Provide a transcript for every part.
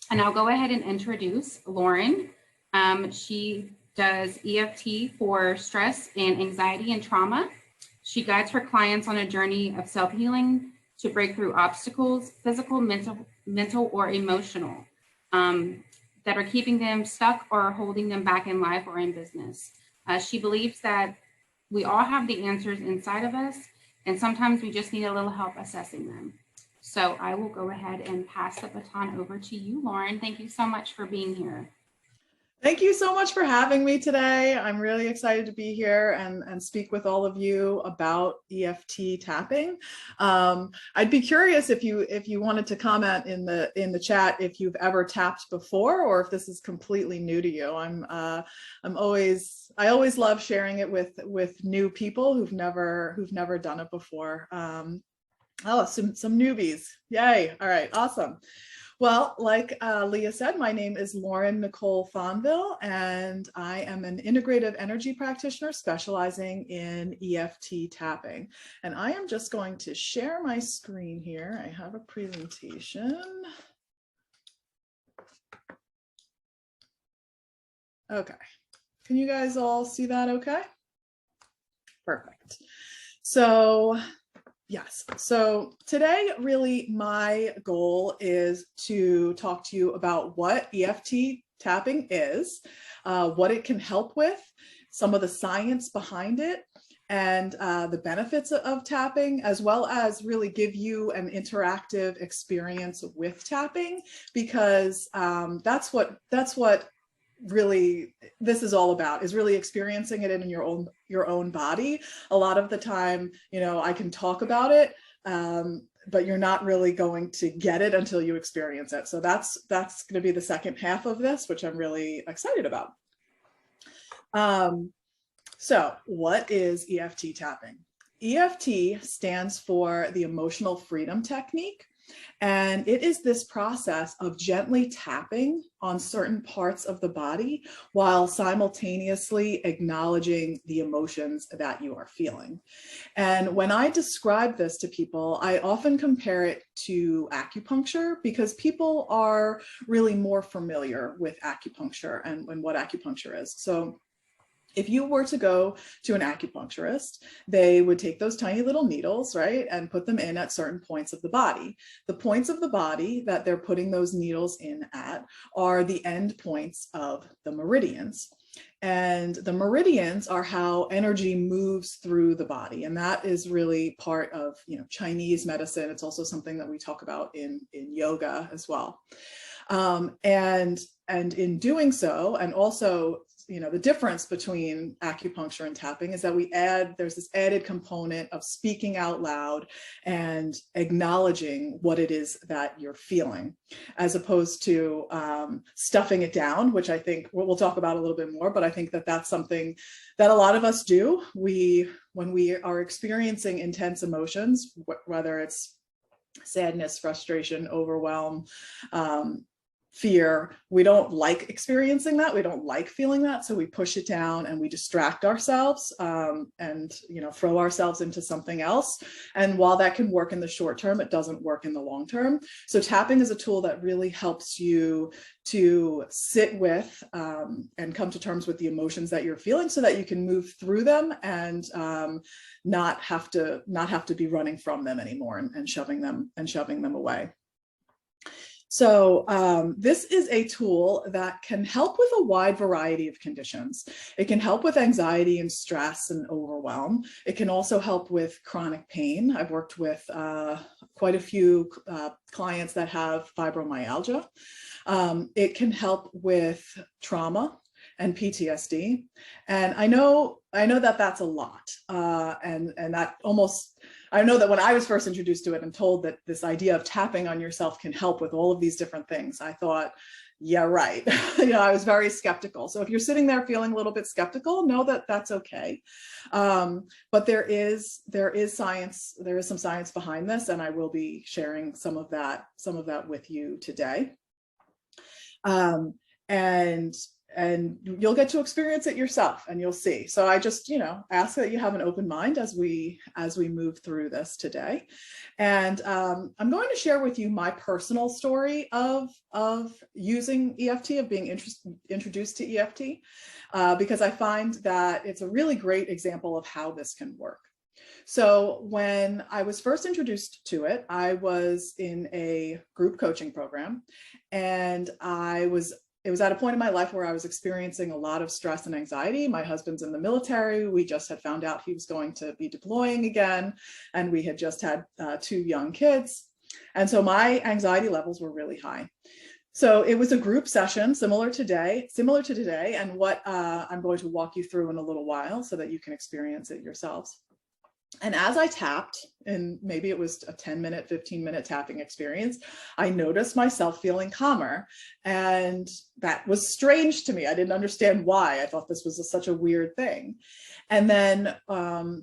And I'll go ahead and introduce Lauren. She does EFT for stress and anxiety and trauma. She guides her clients on a journey of self-healing to break through obstacles, physical, mental, or emotional, that are keeping them stuck or holding them back in life or in business. She believes that we all have the answers inside of us, and sometimes we just need a little help assessing them. So I will go ahead and pass the baton over to you, Lauren. Thank you so much for being here. Thank you so much for having me today. I'm really excited to be here and speak with all of you about EFT tapping. I'd be curious if you wanted to comment in the chat if you've ever tapped before or if this is completely new to you. I always love sharing it with new people who've never done it before. Oh, some newbies. Yay. All right, awesome. Well, like Leah said, my name is Lauren Nicole Fonvielle, and I am an integrative energy practitioner specializing in EFT tapping. And I am just going to share my screen here. I have a presentation. Okay. Can you guys all see that okay? Perfect. So yes, so today really my goal is to talk to you about what EFT tapping is, what it can help with, some of the science behind it, and the benefits of tapping, as well as really give you an interactive experience with tapping, because that's what really this is all about, is really experiencing it in your own body. A lot of the time, you know, I can talk about it, but you're not really going to get it until you experience it. So that's going to be the second half of this, which I'm really excited about. So what is EFT tapping? EFT stands for the Emotional Freedom Technique. And it is this process of gently tapping on certain parts of the body while simultaneously acknowledging the emotions that you are feeling. And when I describe this to people, I often compare it to acupuncture, because people are really more familiar with acupuncture and what acupuncture is. So if you were to go to an acupuncturist, they would take those tiny little needles, right, and put them in at certain points of the body. The points of the body that they're putting those needles in at are the end points of the meridians. And the meridians are how energy moves through the body. And that is really part of, you know, Chinese medicine. It's also something that we talk about in yoga as well. And in doing so, and also, you know, the difference between acupuncture and tapping is that there's this added component of speaking out loud and acknowledging what it is that you're feeling, as opposed to stuffing it down, which I think we'll talk about a little bit more, but I think that that's something that a lot of us do. When we are experiencing intense emotions, whether it's sadness, frustration, overwhelm, fear, we don't like experiencing that. We don't like feeling that. So we push it down and we distract ourselves and, you know, throw ourselves into something else. And while that can work in the short term, it doesn't work in the long term. So tapping is a tool that really helps you to sit with and come to terms with the emotions that you're feeling, so that you can move through them and not have to be running from them anymore and shoving them away. So this is a tool that can help with a wide variety of conditions. It can help with anxiety and stress and overwhelm. It can also help with chronic pain. I've worked with quite a few clients that have fibromyalgia. It can help with trauma and PTSD. And I know that that's a lot. And that almost, I know that when I was first introduced to it and told that this idea of tapping on yourself can help with all of these different things, I thought, yeah, right. You know, I was very skeptical. So if you're sitting there feeling a little bit skeptical, know that that's okay. But there is science, there is some science behind this, and I will be sharing some of that with you today. And and you'll get to experience it yourself, and you'll see. So I just, ask that you have an open mind as we move through this today. And I'm going to share with you my personal story of using EFT, of being introduced to EFT, because I find that it's a really great example of how this can work. So when I was first introduced to it, I was in a group coaching program, and it was at a point in my life where I was experiencing a lot of stress and anxiety. My husband's in the military. We just had found out he was going to be deploying again, and we had just had 2 young kids. And so my anxiety levels were really high. So it was a group session similar to today, and what I'm going to walk you through in a little while so that you can experience it yourselves. And as I tapped, and maybe it was a 10-minute, 15-minute tapping experience, I noticed myself feeling calmer. And that was strange to me. I didn't understand why. I thought this was such a weird thing. And then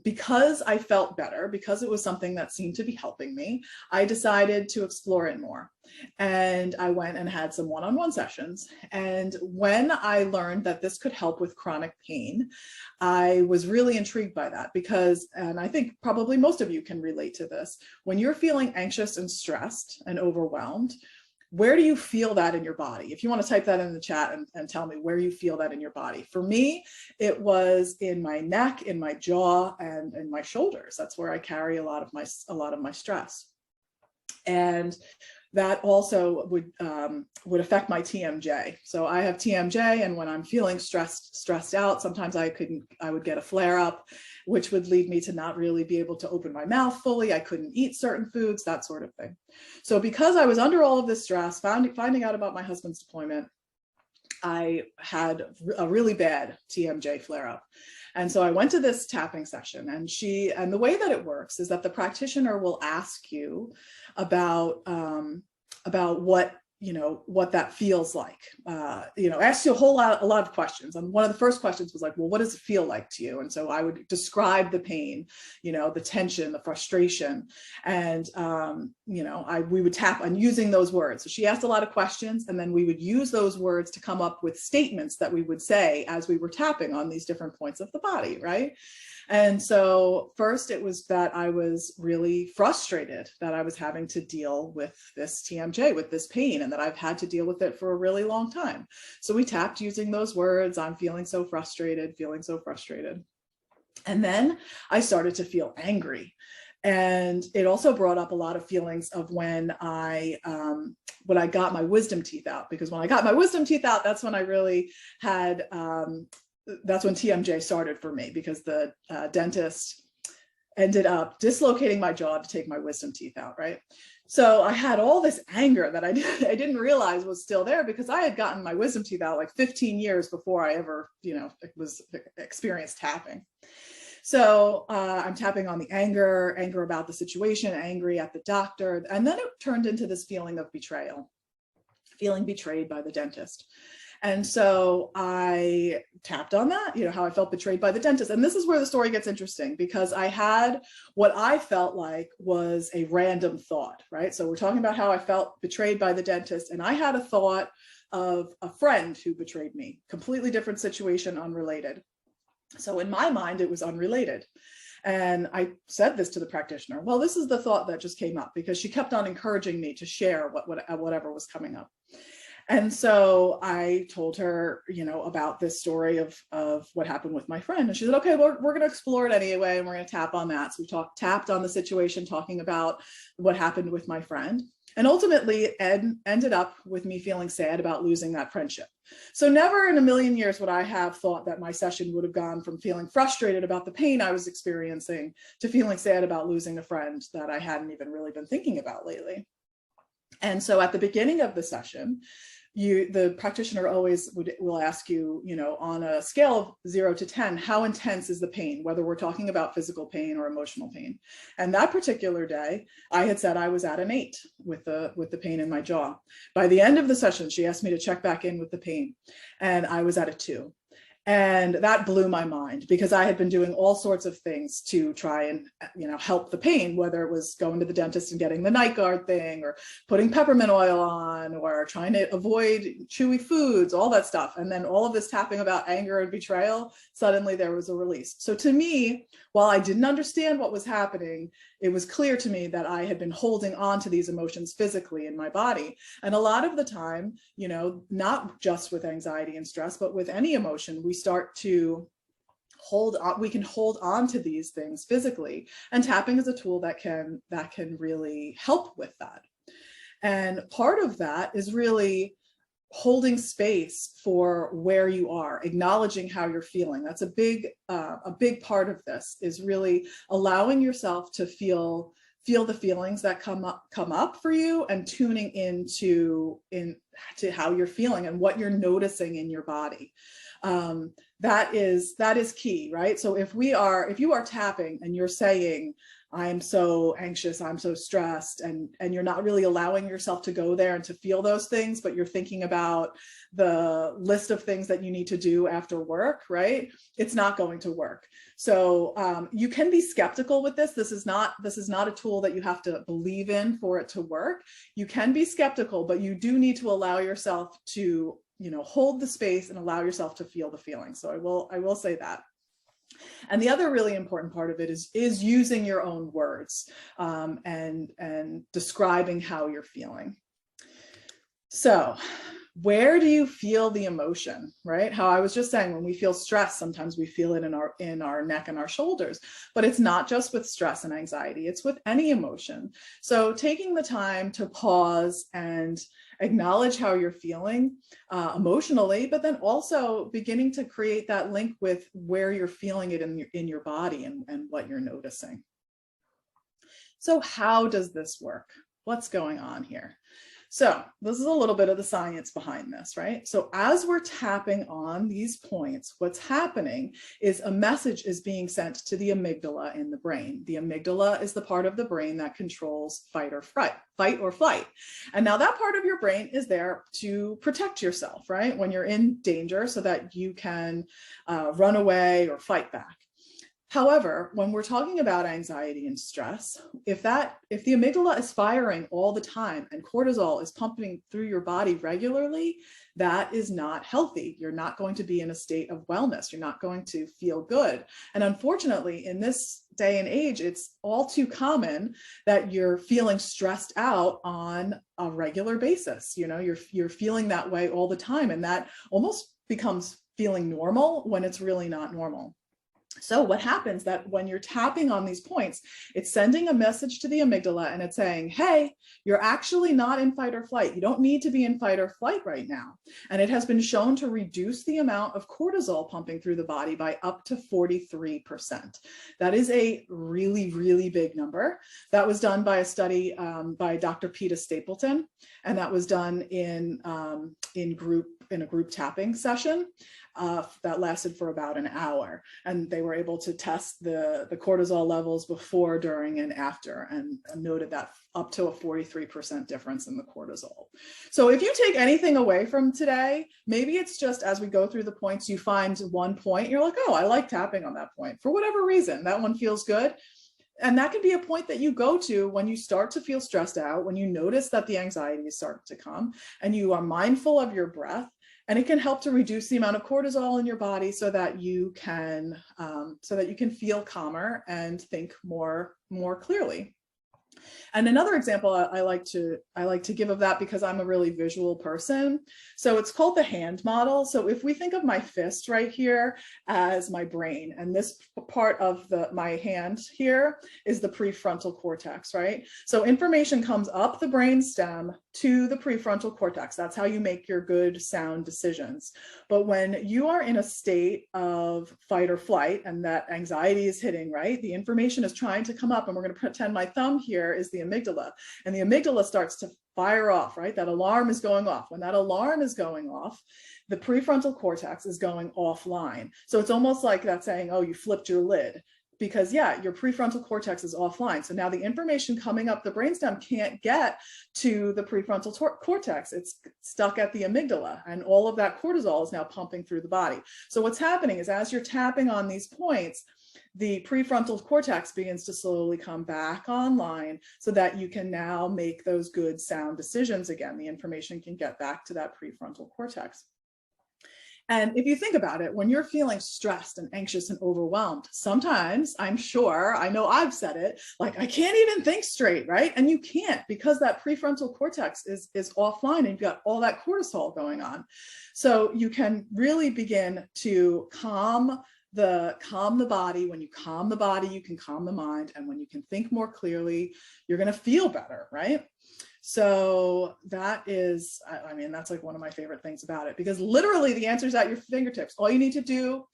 because I felt better, because it was something that seemed to be helping me, I decided to explore it more. And I went and had some one-on-one sessions. And when I learned that this could help with chronic pain, I was really intrigued by that because, and I think probably most of you can relate to this, when you're feeling anxious and stressed and overwhelmed, where do you feel that in your body? If you want to type that in the chat and tell me where you feel that in your body. For me, it was in my neck, in my jaw, and in my shoulders. That's where I carry a lot of my stress. And that also would affect my TMJ. So I have TMJ, and when I'm feeling stressed out, sometimes I would get a flare up, which would lead me to not really be able to open my mouth fully. I couldn't eat certain foods, that sort of thing. So because I was under all of this stress, finding out about my husband's deployment, I had a really bad TMJ flare up. And so I went to this tapping session, and the way that it works is that the practitioner will ask you about what that feels like. Asks you a lot of questions. And one of the first questions was like, well, what does it feel like to you? And so I would describe the pain, the tension, the frustration, and we would tap on using those words. So she asked a lot of questions, and then we would use those words to come up with statements that we would say as we were tapping on these different points of the body, right? And so first it was that I was really frustrated that I was having to deal with this TMJ, with this pain, and that I've had to deal with it for a really long time. So we tapped using those words. I'm feeling so frustrated, And then I started to feel angry. And it also brought up a lot of feelings of when I got my wisdom teeth out, because when I got my wisdom teeth out, that's when I really had, that's when TMJ started for me, because the dentist ended up dislocating my jaw to take my wisdom teeth out, right? So I had all this anger that I didn't realize was still there, because I had gotten my wisdom teeth out like 15 years before I ever, experienced tapping. So I'm tapping on the anger about the situation, angry at the doctor. And then it turned into this feeling of betrayal, feeling betrayed by the dentist. And so I tapped on that, how I felt betrayed by the dentist. And this is where the story gets interesting, because I had what I felt like was a random thought, right? So we're talking about how I felt betrayed by the dentist. And I had a thought of a friend who betrayed me, completely different situation, unrelated. So in my mind, it was unrelated. And I said this to the practitioner. Well, this is the thought that just came up, because she kept on encouraging me to share whatever was coming up. And so I told her, about this story of what happened with my friend. And she said, okay, well, we're going to explore it anyway, and we're going to tap on that. So we tapped on the situation, talking about what happened with my friend. And ultimately, it ended up with me feeling sad about losing that friendship. So never in a million years would I have thought that my session would have gone from feeling frustrated about the pain I was experiencing to feeling sad about losing a friend that I hadn't even really been thinking about lately. And so at the beginning of the session, the practitioner always will ask you, on a scale of 0 to 10, how intense is the pain, whether we're talking about physical pain or emotional pain. And that particular day, I had said I was at an 8 with the pain in my jaw. By the end of the session, she asked me to check back in with the pain, and I was at a 2. And that blew my mind because I had been doing all sorts of things to try and, help the pain, whether it was going to the dentist and getting the night guard thing, or putting peppermint oil on, or trying to avoid chewy foods, all that stuff. And then all of this tapping about anger and betrayal, suddenly there was a release. So to me, while I didn't understand what was happening, it was clear to me that I had been holding on to these emotions physically in my body. And a lot of the time, not just with anxiety and stress, but with any emotion, we start to we can hold on to these things physically. And tapping is a tool that can really help with that. And part of that is really holding space for where you are, acknowledging how you're feeling. That's a big part of this, is really allowing yourself to feel the feelings that come up for you, and tuning into how you're feeling and what you're noticing in your body. That is key, right? So if you are tapping and you're saying, I'm so anxious, I'm so stressed, and you're not really allowing yourself to go there and to feel those things, but you're thinking about the list of things that you need to do after work, right? It's not going to work. So you can be skeptical with this. This is not a tool that you have to believe in for it to work. You can be skeptical, but you do need to allow yourself to, hold the space and allow yourself to feel the feeling. So I will say that. And the other really important part of it is using your own words and describing how you're feeling. So where do you feel the emotion, right? How I was just saying, when we feel stress, sometimes we feel it in our neck and our shoulders, but it's not just with stress and anxiety, it's with any emotion. So taking the time to pause and acknowledge how you're feeling emotionally, but then also beginning to create that link with where you're feeling it in your body and what you're noticing. So how does this work? What's going on here? So this is a little bit of the science behind this, right? So as we're tapping on these points, what's happening is a message is being sent to the amygdala in the brain. The amygdala is the part of the brain that controls fight or flight. And now that part of your brain is there to protect yourself, right? When you're in danger, so that you can run away or fight back. However, when we're talking about anxiety and stress, if the amygdala is firing all the time and cortisol is pumping through your body regularly, that is not healthy. You're not going to be in a state of wellness. You're not going to feel good. And unfortunately, in this day and age, it's all too common that you're feeling stressed out on a regular basis. You're feeling that way all the time, and that almost becomes feeling normal when it's really not normal. So what happens that when you're tapping on these points, it's sending a message to the amygdala, and it's saying, hey, you're actually not in fight or flight. You don't need to be in fight or flight right now. And it has been shown to reduce the amount of cortisol pumping through the body by up to 43%. That is a really, really big number. That was done by a study by Dr. Peter Stapleton, and that was done in a group tapping session that lasted for about an hour. And they were able to test the cortisol levels before, during, and after, and noted that up to a 43% difference in the cortisol. So if you take anything away from today, maybe it's just as we go through the points, you find one point, you're like, oh, I like tapping on that point. For whatever reason, that one feels good. And that can be a point that you go to when you start to feel stressed out, when you notice that the anxiety is starting to come, and you are mindful of your breath. And it can help to reduce the amount of cortisol in your body so that you can feel calmer and think more clearly. And another example I like to give of that, because I'm a really visual person. So it's called the hand model. So if we think of my fist right here as my brain, and this part of my hand here is the prefrontal cortex, right? So information comes up the brain stem to the prefrontal cortex. That's how you make your good, sound decisions. But when you are in a state of fight or flight, and that anxiety is hitting, right? The information is trying to come up, and we're going to pretend my thumb here is the amygdala, and the amygdala starts to fire off, right? That alarm is going off. When that alarm is going off, the prefrontal cortex is going offline. So it's almost like that saying, oh, you flipped your lid. because yeah, your prefrontal cortex is offline. So now the information coming up the brainstem can't get to the prefrontal cortex. It's stuck at the amygdala, and all of that cortisol is now pumping through the body. So what's happening is, as you're tapping on these points, the prefrontal cortex begins to slowly come back online so that you can now make those good sound decisions again. The information can get back to that prefrontal cortex. And if you think about it, when you're feeling stressed and anxious and overwhelmed, sometimes, I'm sure, I know I've said it, like, I can't even think straight, right? And you can't, because that prefrontal cortex is offline and you've got all that cortisol going on. So you can really begin to calm the body. When you calm the body, you can calm the mind. And when you can think more clearly, you're going to feel better, right? So that is, I mean, that's like one of my favorite things about it, because literally the answer is at your fingertips. All you need to do,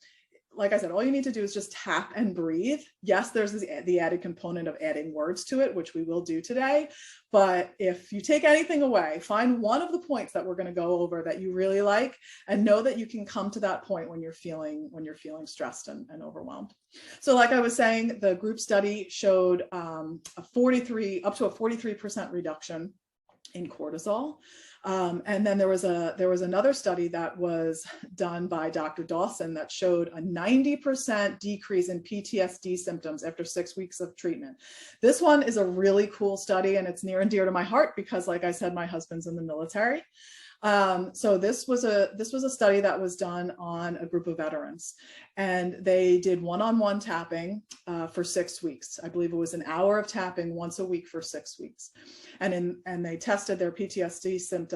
like I said, all you need to do is just tap and breathe. Yes, there's the added component of adding words to it, which we will do today. But if you take anything away, find one of the points that we're going to go over that you really like, and know that you can come to that point when you're feeling stressed and overwhelmed. So like I was saying, the group study showed up to a 43% reduction in cortisol. And then there was another study that was done by Dr. Dawson that showed a 90% decrease in PTSD symptoms after 6 weeks of treatment. This one is a really cool study, and it's near and dear to my heart because, like I said, my husband's in the military. So this was a study that was done on a group of veterans, and they did one-on-one tapping for 6 weeks. I believe it was an hour of tapping once a week for 6 weeks. And they tested their PTSD symptoms,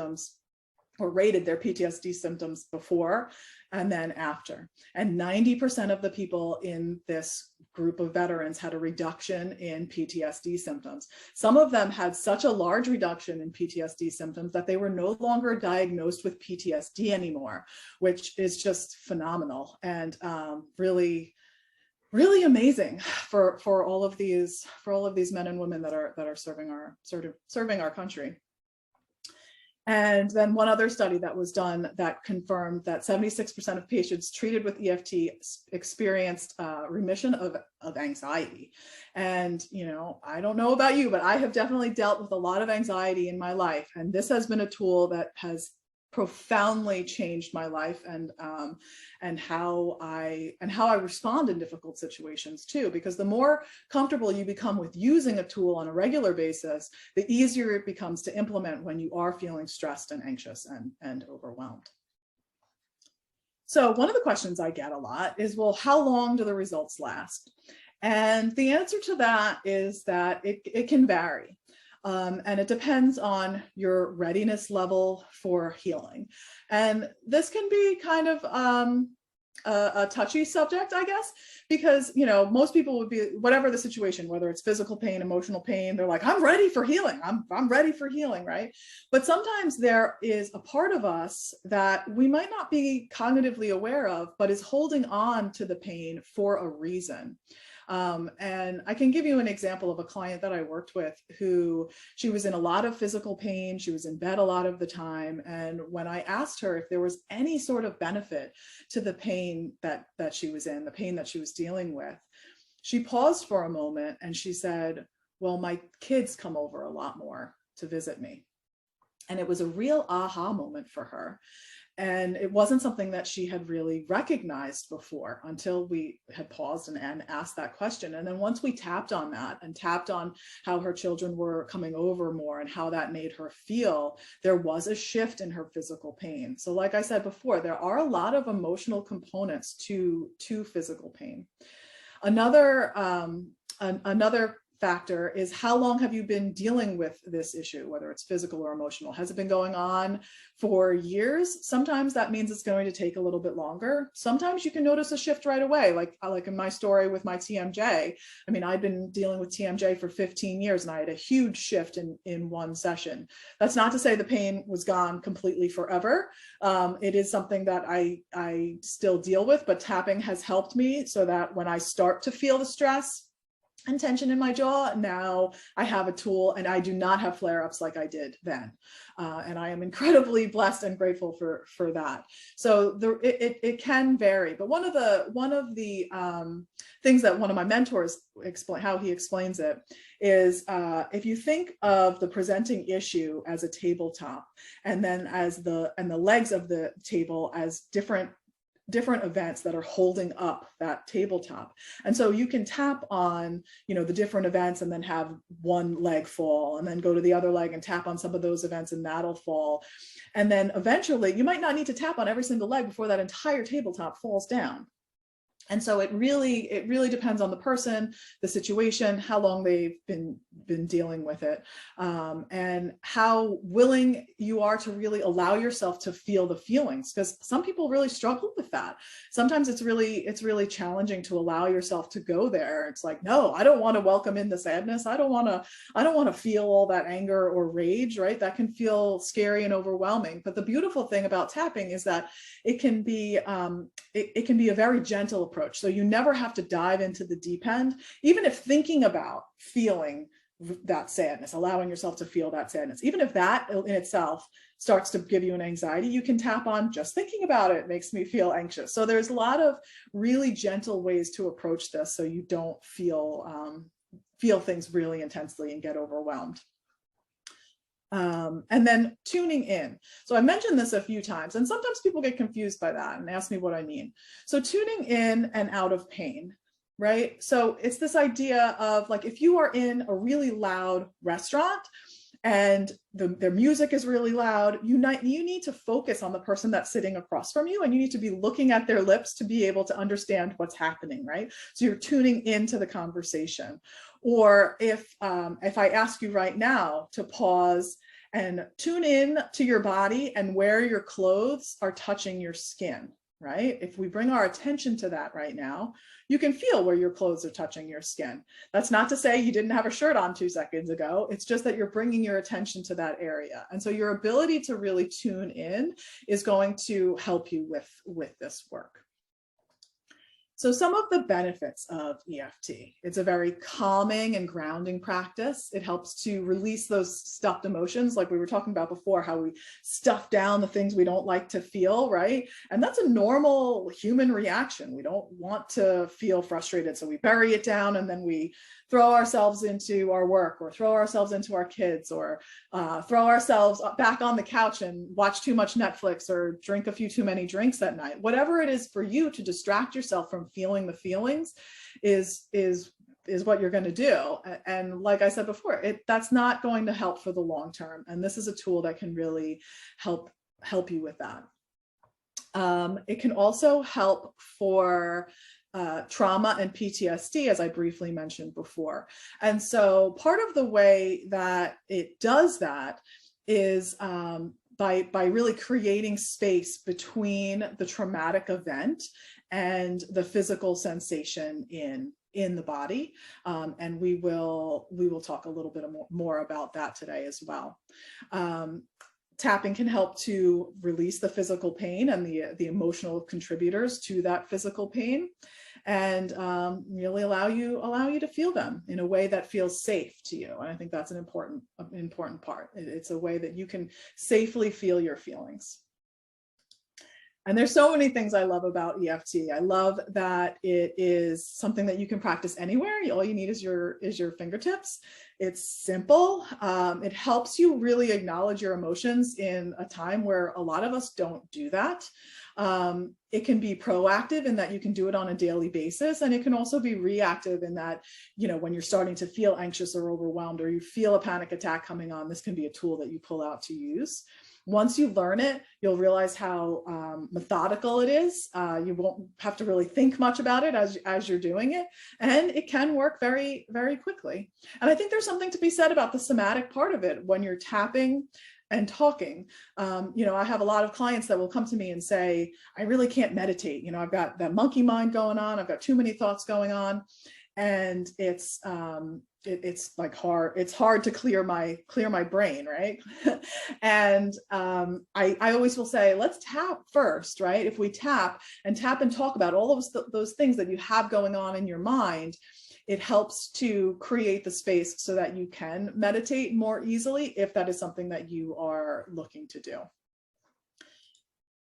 or rated their PTSD symptoms before and then after. And 90% of the people in this group of veterans had a reduction in PTSD symptoms. Some of them had such a large reduction in PTSD symptoms that they were no longer diagnosed with PTSD anymore, which is just phenomenal and really, really amazing for all of these men and women that are serving our country. And then one other study that was done that confirmed that 76% of patients treated with EFT experienced remission of anxiety. And, you know, I don't know about you, but I have definitely dealt with a lot of anxiety in my life. And this has been a tool that has profoundly changed my life and how I respond in difficult situations too, because the more comfortable you become with using a tool on a regular basis, the easier it becomes to implement when you are feeling stressed and anxious and overwhelmed. So one of the questions I get a lot is, well, how long do the results last? And the answer to that is that it can vary. And it depends on your readiness level for healing. And this can be kind of a touchy subject, I guess, because, you know, most people would be, whatever the situation, whether it's physical pain, emotional pain, they're like, I'm ready for healing. I'm ready for healing, right? But sometimes there is a part of us that we might not be cognitively aware of, but is holding on to the pain for a reason. And I can give you an example of a client that I worked with who, she was in a lot of physical pain. She was in bed a lot of the time. And when I asked her if there was any sort of benefit to the pain that she was in, the pain that she was dealing with, she paused for a moment and she said, well, my kids come over a lot more to visit me. And it was a real aha moment for her. And it wasn't something that she had really recognized before until we had paused and asked that question. And then once we tapped on that and tapped on how her children were coming over more and how that made her feel, there was a shift in her physical pain. So like I said before, there are a lot of emotional components to physical pain. Another factor is, how long have you been dealing with this issue, whether it's physical or emotional? Has it been going on for years? Sometimes that means it's going to take a little bit longer. Sometimes you can notice a shift right away, like in my story with my TMJ. I mean, I'd been dealing with TMJ for 15 years and I had a huge shift in one session. That's not to say the pain was gone completely forever. It is something that I still deal with, but tapping has helped me so that when I start to feel the stress, and tension in my jaw. Now I have a tool and I do not have flare-ups like I did then. And I am incredibly blessed and grateful for that. So it can vary. But one of the things that one of my mentors how he explains it is if you think of the presenting issue as a tabletop, and then as the legs of the table as different events that are holding up that tabletop. And so you can tap on, the different events and then have one leg fall, and then go to the other leg and tap on some of those events and that'll fall. And then eventually you might not need to tap on every single leg before that entire tabletop falls down. And so it really depends on the person, the situation, how long they've been dealing with it, and how willing you are to really allow yourself to feel the feelings. Because some people really struggle with that. Sometimes it's really challenging to allow yourself to go there. It's like, no, I don't want to welcome in the sadness. I don't want to feel all that anger or rage, right? That can feel scary and overwhelming. But the beautiful thing about tapping is that it can be a very gentle approach. So you never have to dive into the deep end, even if thinking about feeling that sadness, allowing yourself to feel that sadness, even if that in itself starts to give you an anxiety, you can tap on, just thinking about it makes me feel anxious. So there's a lot of really gentle ways to approach this, so you don't feel things really intensely and get overwhelmed. And then tuning in. So I mentioned this a few times, and sometimes people get confused by that and ask me what I mean. So tuning in and out of pain, right? So it's this idea of, like, if you are in a really loud restaurant and their music is really loud, you need to focus on the person that's sitting across from you, and you need to be looking at their lips to be able to understand what's happening, right? So you're tuning into the conversation. Or if I ask you right now to pause and tune in to your body and where your clothes are touching your skin, right? If we bring our attention to that right now, you can feel where your clothes are touching your skin. That's not to say you didn't have a shirt on 2 seconds ago. It's just that you're bringing your attention to that area. And so your ability to really tune in is going to help you with this work. So some of the benefits of EFT: it's a very calming and grounding practice. It helps to release those stuffed emotions, like we were talking about before, how we stuff down the things we don't like to feel, right? And that's a normal human reaction. We don't want to feel frustrated, so we bury it down, and then we throw ourselves into our work, or throw ourselves into our kids, or throw ourselves back on the couch and watch too much Netflix, or drink a few too many drinks at night. Whatever it is for you to distract yourself from feeling the feelings is what you're going to do. And like I said before, that's not going to help for the long term. And this is a tool that can really help you with that. It can also help for trauma and PTSD, as I briefly mentioned before. And so part of the way that it does that is by really creating space between the traumatic event and the physical sensation in the body. And we will talk a little bit more about that today as well. Tapping can help to release the physical pain and the emotional contributors to that physical pain, and really allow you to feel them in a way that feels safe to you. And I think that's an important part. It's a way that you can safely feel your feelings. And there's so many things I love about EFT. I love that it is something that you can practice anywhere. All you need is your fingertips. It's simple. It helps you really acknowledge your emotions in a time where a lot of us don't do that. It can be proactive in that you can do it on a daily basis, and it can also be reactive in that, when you're starting to feel anxious or overwhelmed, or you feel a panic attack coming on, this can be a tool that you pull out to use. Once you learn it, you'll realize how methodical it is. You won't have to really think much about it as you're doing it, and it can work very, very quickly. And I think there's something to be said about the somatic part of it when you're tapping and talking. I have a lot of clients that will come to me and say, I really can't meditate. I've got that monkey mind going on. I've got too many thoughts going on. And it's it's like it's hard to clear my brain, right? And I always will say, let's tap first, right? If we tap and talk about all of those things that you have going on in your mind, it helps to create the space so that you can meditate more easily if that is something that you are looking to do.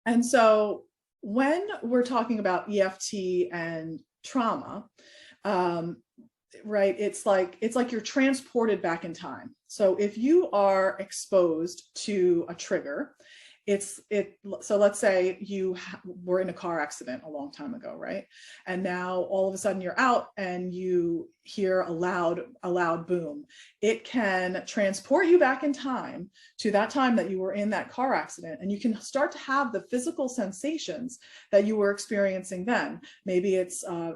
And so when we're talking about EFT and trauma, right, it's like you're transported back in time. So if you are exposed to a trigger, so let's say you were in a car accident a long time ago, right? And now all of a sudden you're out and you hear a loud boom. It can transport you back in time to that time that you were in that car accident, and you can start to have the physical sensations that you were experiencing then. Maybe it's a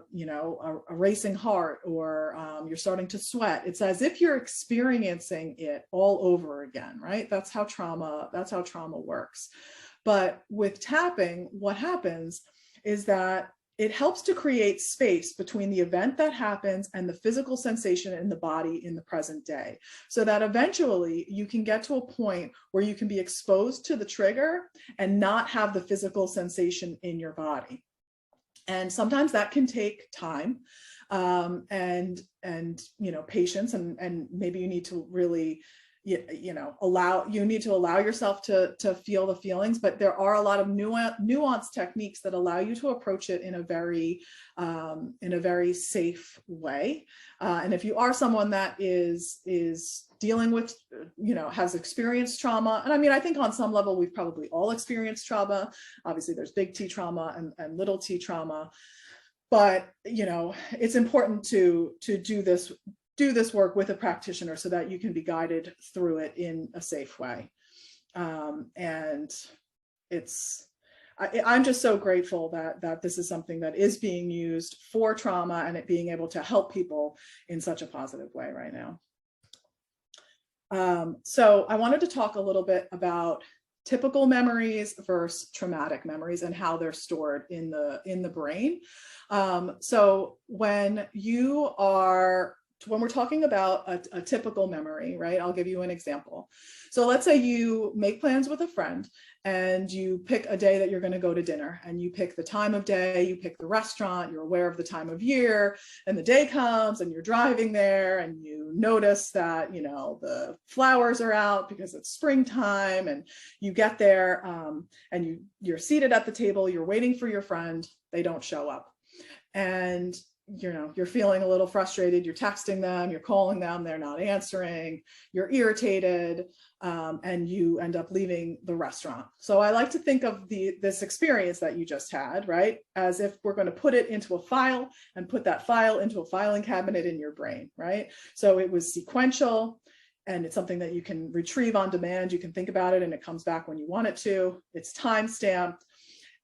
racing heart, or you're starting to sweat. It's as if you're experiencing it all over again, right? That's how trauma works. But with tapping, what happens is that it helps to create space between the event that happens and the physical sensation in the body in the present day, so that eventually you can get to a point where you can be exposed to the trigger and not have the physical sensation in your body. And sometimes that can take time and patience, and maybe you need to really allow yourself to feel the feelings. But there are a lot of nuanced techniques that allow you to approach it in a very safe way. And if you are someone that is dealing with, has experienced trauma, and I mean, I think on some level we've probably all experienced trauma. Obviously there's big T trauma and little t trauma, but it's important to do this work with a practitioner so that you can be guided through it in a safe way. And I'm just so grateful that this is something that is being used for trauma, and it being able to help people in such a positive way right now. So I wanted to talk a little bit about typical memories versus traumatic memories and how they're stored in the brain. So when we're talking about a typical memory, right? I'll give you an example. So let's say you make plans with a friend and you pick a day that you're going to go to dinner, and you pick the time of day, you pick the restaurant, you're aware of the time of year, and the day comes and you're driving there and you notice that, the flowers are out because it's springtime, and you get there and you're seated at the table, you're waiting for your friend, they don't show up. And you're feeling a little frustrated, you're texting them, you're calling them, they're not answering, you're irritated, and you end up leaving the restaurant. So I like to think of this experience that you just had, right, as if we're going to put it into a file and put that file into a filing cabinet in your brain, right? So it was sequential, and it's something that you can retrieve on demand. You can think about it and it comes back when you want it to. It's time-stamped,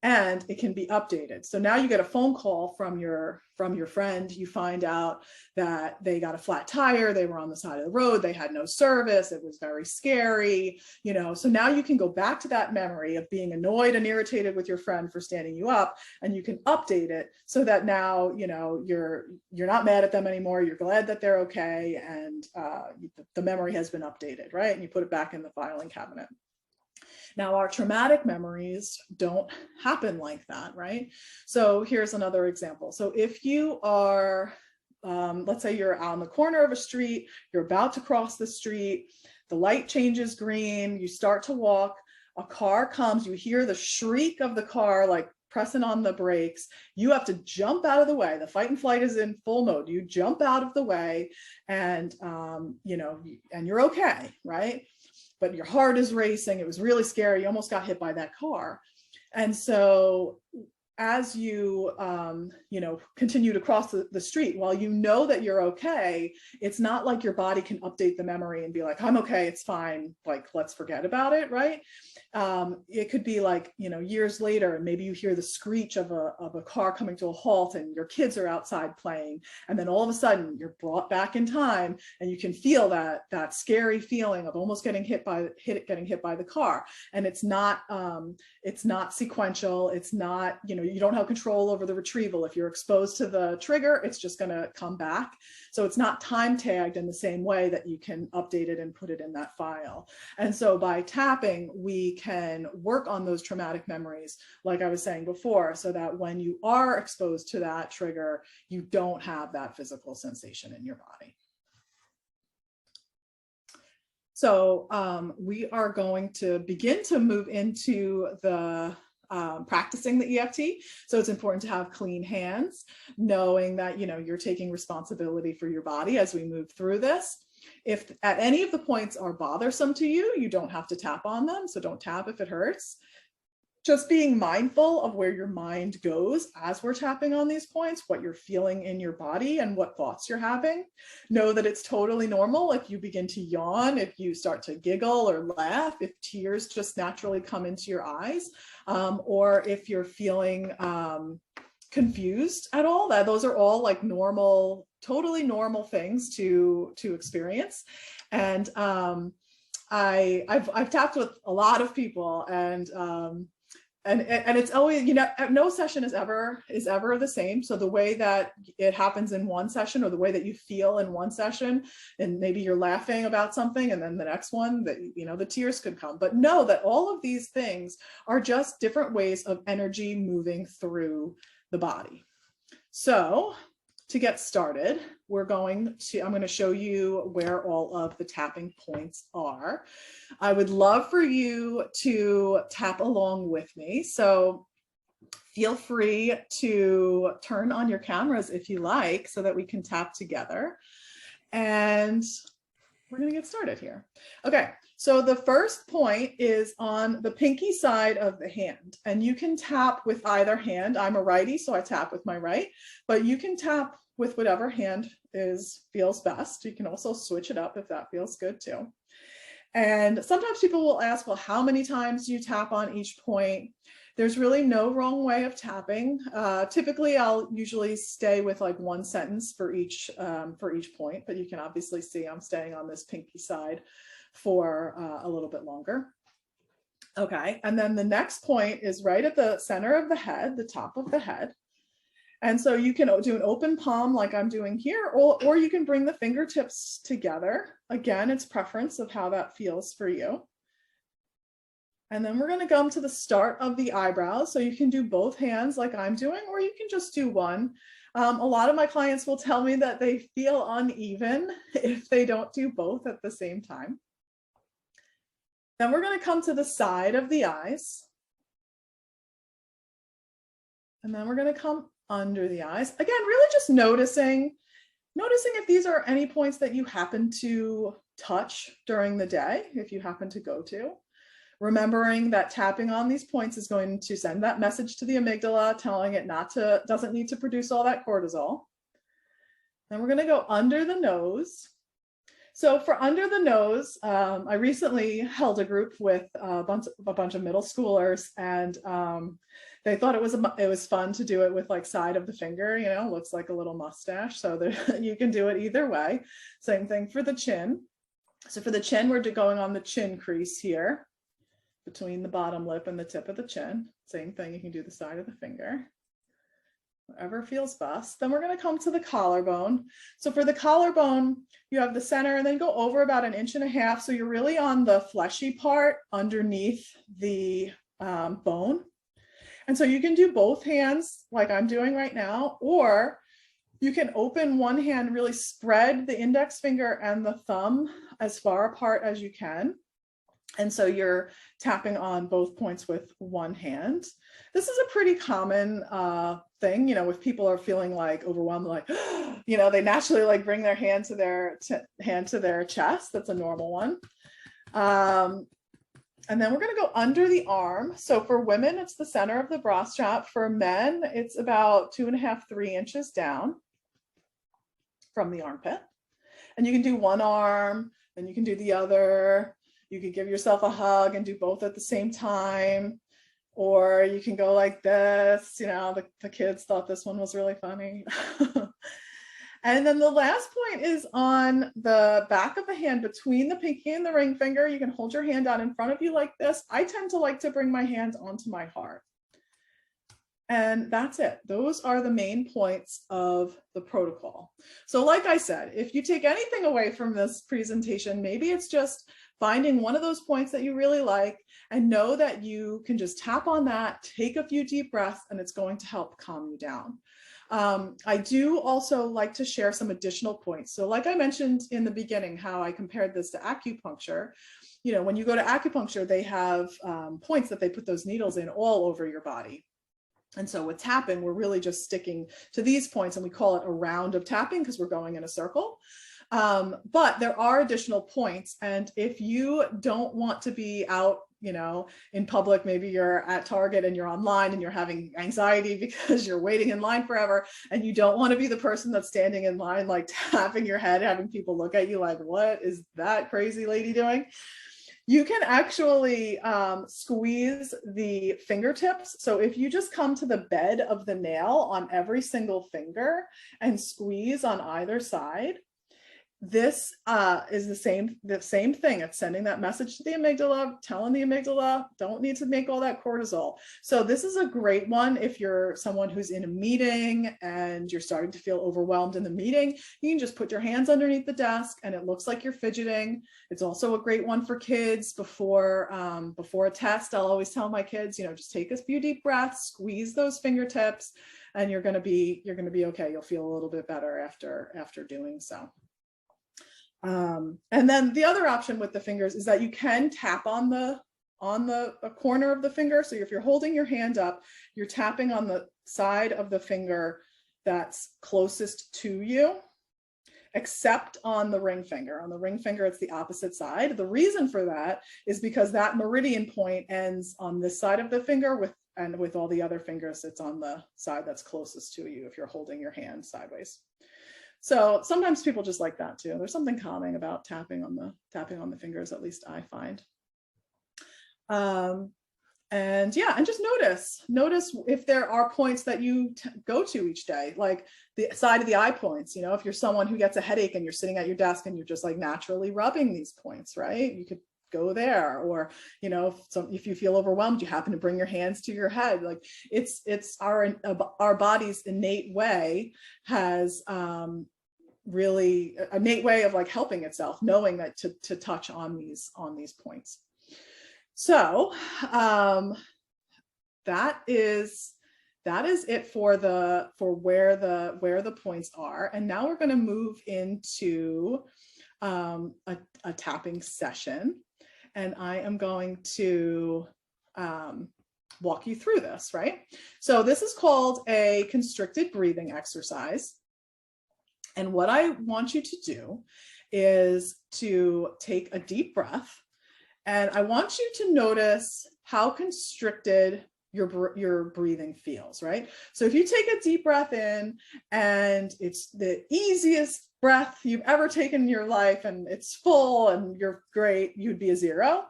and it can be updated. So now you get a phone call from your friend. You find out that they got a flat tire, they were on the side of the road, they had no service, it was very scary, so now you can go back to that memory of being annoyed and irritated with your friend for standing you up, and you can update it so that now you're not mad at them anymore, you're glad that they're okay, and the memory has been updated, right? And you put it back in the filing cabinet. Now, our traumatic memories don't happen like that, right? So here's another example. So if you are, let's say you're on the corner of a street, you're about to cross the street, the light changes green, you start to walk, a car comes, you hear the shriek of the car, like pressing on the brakes, you have to jump out of the way. The fight and flight is in full mode. You jump out of the way, and and you're okay, right? But your heart is racing. It was really scary. You almost got hit by that car. And so as you, continue to cross the street, while you know that you're okay, it's not like your body can update the memory and be like, I'm okay, it's fine, like, let's forget about it, right? It could be like, years later, and maybe you hear the screech of a car coming to a halt, and your kids are outside playing, and then all of a sudden you're brought back in time, and you can feel that scary feeling of almost getting hit by the car. And it's not sequential. It's not, you don't have control over the retrieval. If you're exposed to the trigger, it's just going to come back. So it's not time tagged in the same way that you can update it and put it in that file. And so by tapping, we can work on those traumatic memories, like I was saying before, so that when you are exposed to that trigger, you don't have that physical sensation in your body. So we are going to begin to move into the practicing the EFT. So it's important to have clean hands, knowing that, you're taking responsibility for your body as we move through this. If at any of the points are bothersome to you, you don't have to tap on them. So don't tap if it hurts. Just being mindful of where your mind goes as we're tapping on these points, what you're feeling in your body and what thoughts you're having. Know that it's totally normal if you begin to yawn, if you start to giggle or laugh, if tears just naturally come into your eyes, or if you're feeling confused at all. Those are all like normal, totally normal things to experience. And I've tapped with a lot of people, and it's always, no session is ever the same. So the way that it happens in one session, or the way that you feel in one session, and maybe you're laughing about something, and then the next one that, the tears could come. But know that all of these things are just different ways of energy moving through the body. So to get started, I'm going to show you where all of the tapping points are. I would love for you to tap along with me. So feel free to turn on your cameras if you like, so that we can tap together. And we're going to get started here. Okay, so the first point is on the pinky side of the hand, and you can tap with either hand. I'm a righty, so I tap with my right, but you can tap with whatever hand feels best. You can also switch it up if that feels good too. And sometimes people will ask, well, how many times do you tap on each point? There's really no wrong way of tapping. Typically, I'll usually stay with like one sentence for each point, but you can obviously see I'm staying on this pinky side for a little bit longer. Okay, and then the next point is right at the center of the head, the top of the head. And so you can do an open palm like I'm doing here, or you can bring the fingertips together. Again, it's preference of how that feels for you. And then we're going to come to the start of the eyebrows. So you can do both hands like I'm doing, or you can just do one. A lot of my clients will tell me that they feel uneven if they don't do both at the same time. Then we're going to come to the side of the eyes. And then we're going to come under the eyes. Again, really just noticing if these are any points that you happen to touch during the day, if you happen to go to. Remembering that tapping on these points is going to send that message to the amygdala, telling it doesn't need to produce all that cortisol. Then we're going to go under the nose. So for under the nose, I recently held a group with a bunch of middle schoolers, and they thought it was fun to do it with like side of the finger, looks like a little mustache. So you can do it either way. Same thing for the chin. So for the chin, we're going on the chin crease here, between the bottom lip and the tip of the chin. Same thing, you can do the side of the finger, whatever feels best. Then we're going to come to the collarbone. So for the collarbone, you have the center and then go over about 1.5 inches. So you're really on the fleshy part underneath the bone. And so you can do both hands like I'm doing right now, or you can open one hand, really spread the index finger and the thumb as far apart as you can. And so you're tapping on both points with one hand. This is a pretty common thing, if people are feeling like overwhelmed, like, they naturally like bring their hand to their chest. That's a normal one. And then we're going to go under the arm. So for women, it's the center of the bra strap. For men, it's about 2.5, 3 inches down from the armpit. And you can do one arm, then you can do the other. You could give yourself a hug and do both at the same time. Or you can go like this. The kids thought this one was really funny. And then the last point is on the back of the hand between the pinky and the ring finger. You can hold your hand out in front of you like this. I tend to like to bring my hands onto my heart. And that's it. Those are the main points of the protocol. So like I said, if you take anything away from this presentation, maybe it's just finding one of those points that you really like and know that you can just tap on that, take a few deep breaths, and it's going to help calm you down. I do also like to share some additional points. So like I mentioned in the beginning, how I compared this to acupuncture, you know, when you go to acupuncture, they have points that they put those needles in all over your body. And so with tapping, we're really just sticking to these points, and we call it a round of tapping because we're going in a circle. But there are additional points. And if you don't want to be out, you know, in public, maybe you're at Target and you're online and you're having anxiety because you're waiting in line forever, and you don't want to be the person that's standing in line, like tapping your head, having people look at you like, what is that crazy lady doing? You can actually squeeze the fingertips. So if you just come to the bed of the nail on every single finger and squeeze on either side, this is the same thing. It's sending that message to the amygdala, telling the amygdala, don't need to make all that cortisol. So this is a great one if you're someone who's in a meeting and you're starting to feel overwhelmed in the meeting. You can just put your hands underneath the desk and it looks like you're fidgeting. It's also a great one for kids before a test. I'll always tell my kids, you know, just take a few deep breaths, squeeze those fingertips, and you're going to be okay. You'll feel a little bit better after doing so. And then the other option with the fingers is that you can tap on the corner of the finger. So if you're holding your hand up, you're tapping on the side of the finger that's closest to you, except on the ring finger. On the ring finger, it's the opposite side. The reason for that is because that meridian point ends on this side of the finger with all the other fingers, it's on the side that's closest to you if you're holding your hand sideways. So sometimes people just like that too. There's something calming about tapping on the fingers, at least I find. And yeah, and just notice if there are points that you go to each day, like the side of the eye points. You know, if you're someone who gets a headache and you're sitting at your desk and you're just like naturally rubbing these points, right? You could go there. Or, you know, if you feel overwhelmed, you happen to bring your hands to your head. Like it's our body's innate way has really an innate way of like helping itself, knowing that to touch on these points. So that is it for where the points are. And now we're going to move into a tapping session, and I am going to walk you through this, right? So this is called a constricted breathing exercise. And what I want you to do is to take a deep breath, and I want you to notice how constricted your breathing feels, right? So if you take a deep breath in and it's the easiest breath you've ever taken in your life and it's full and you're great, you'd be a 0.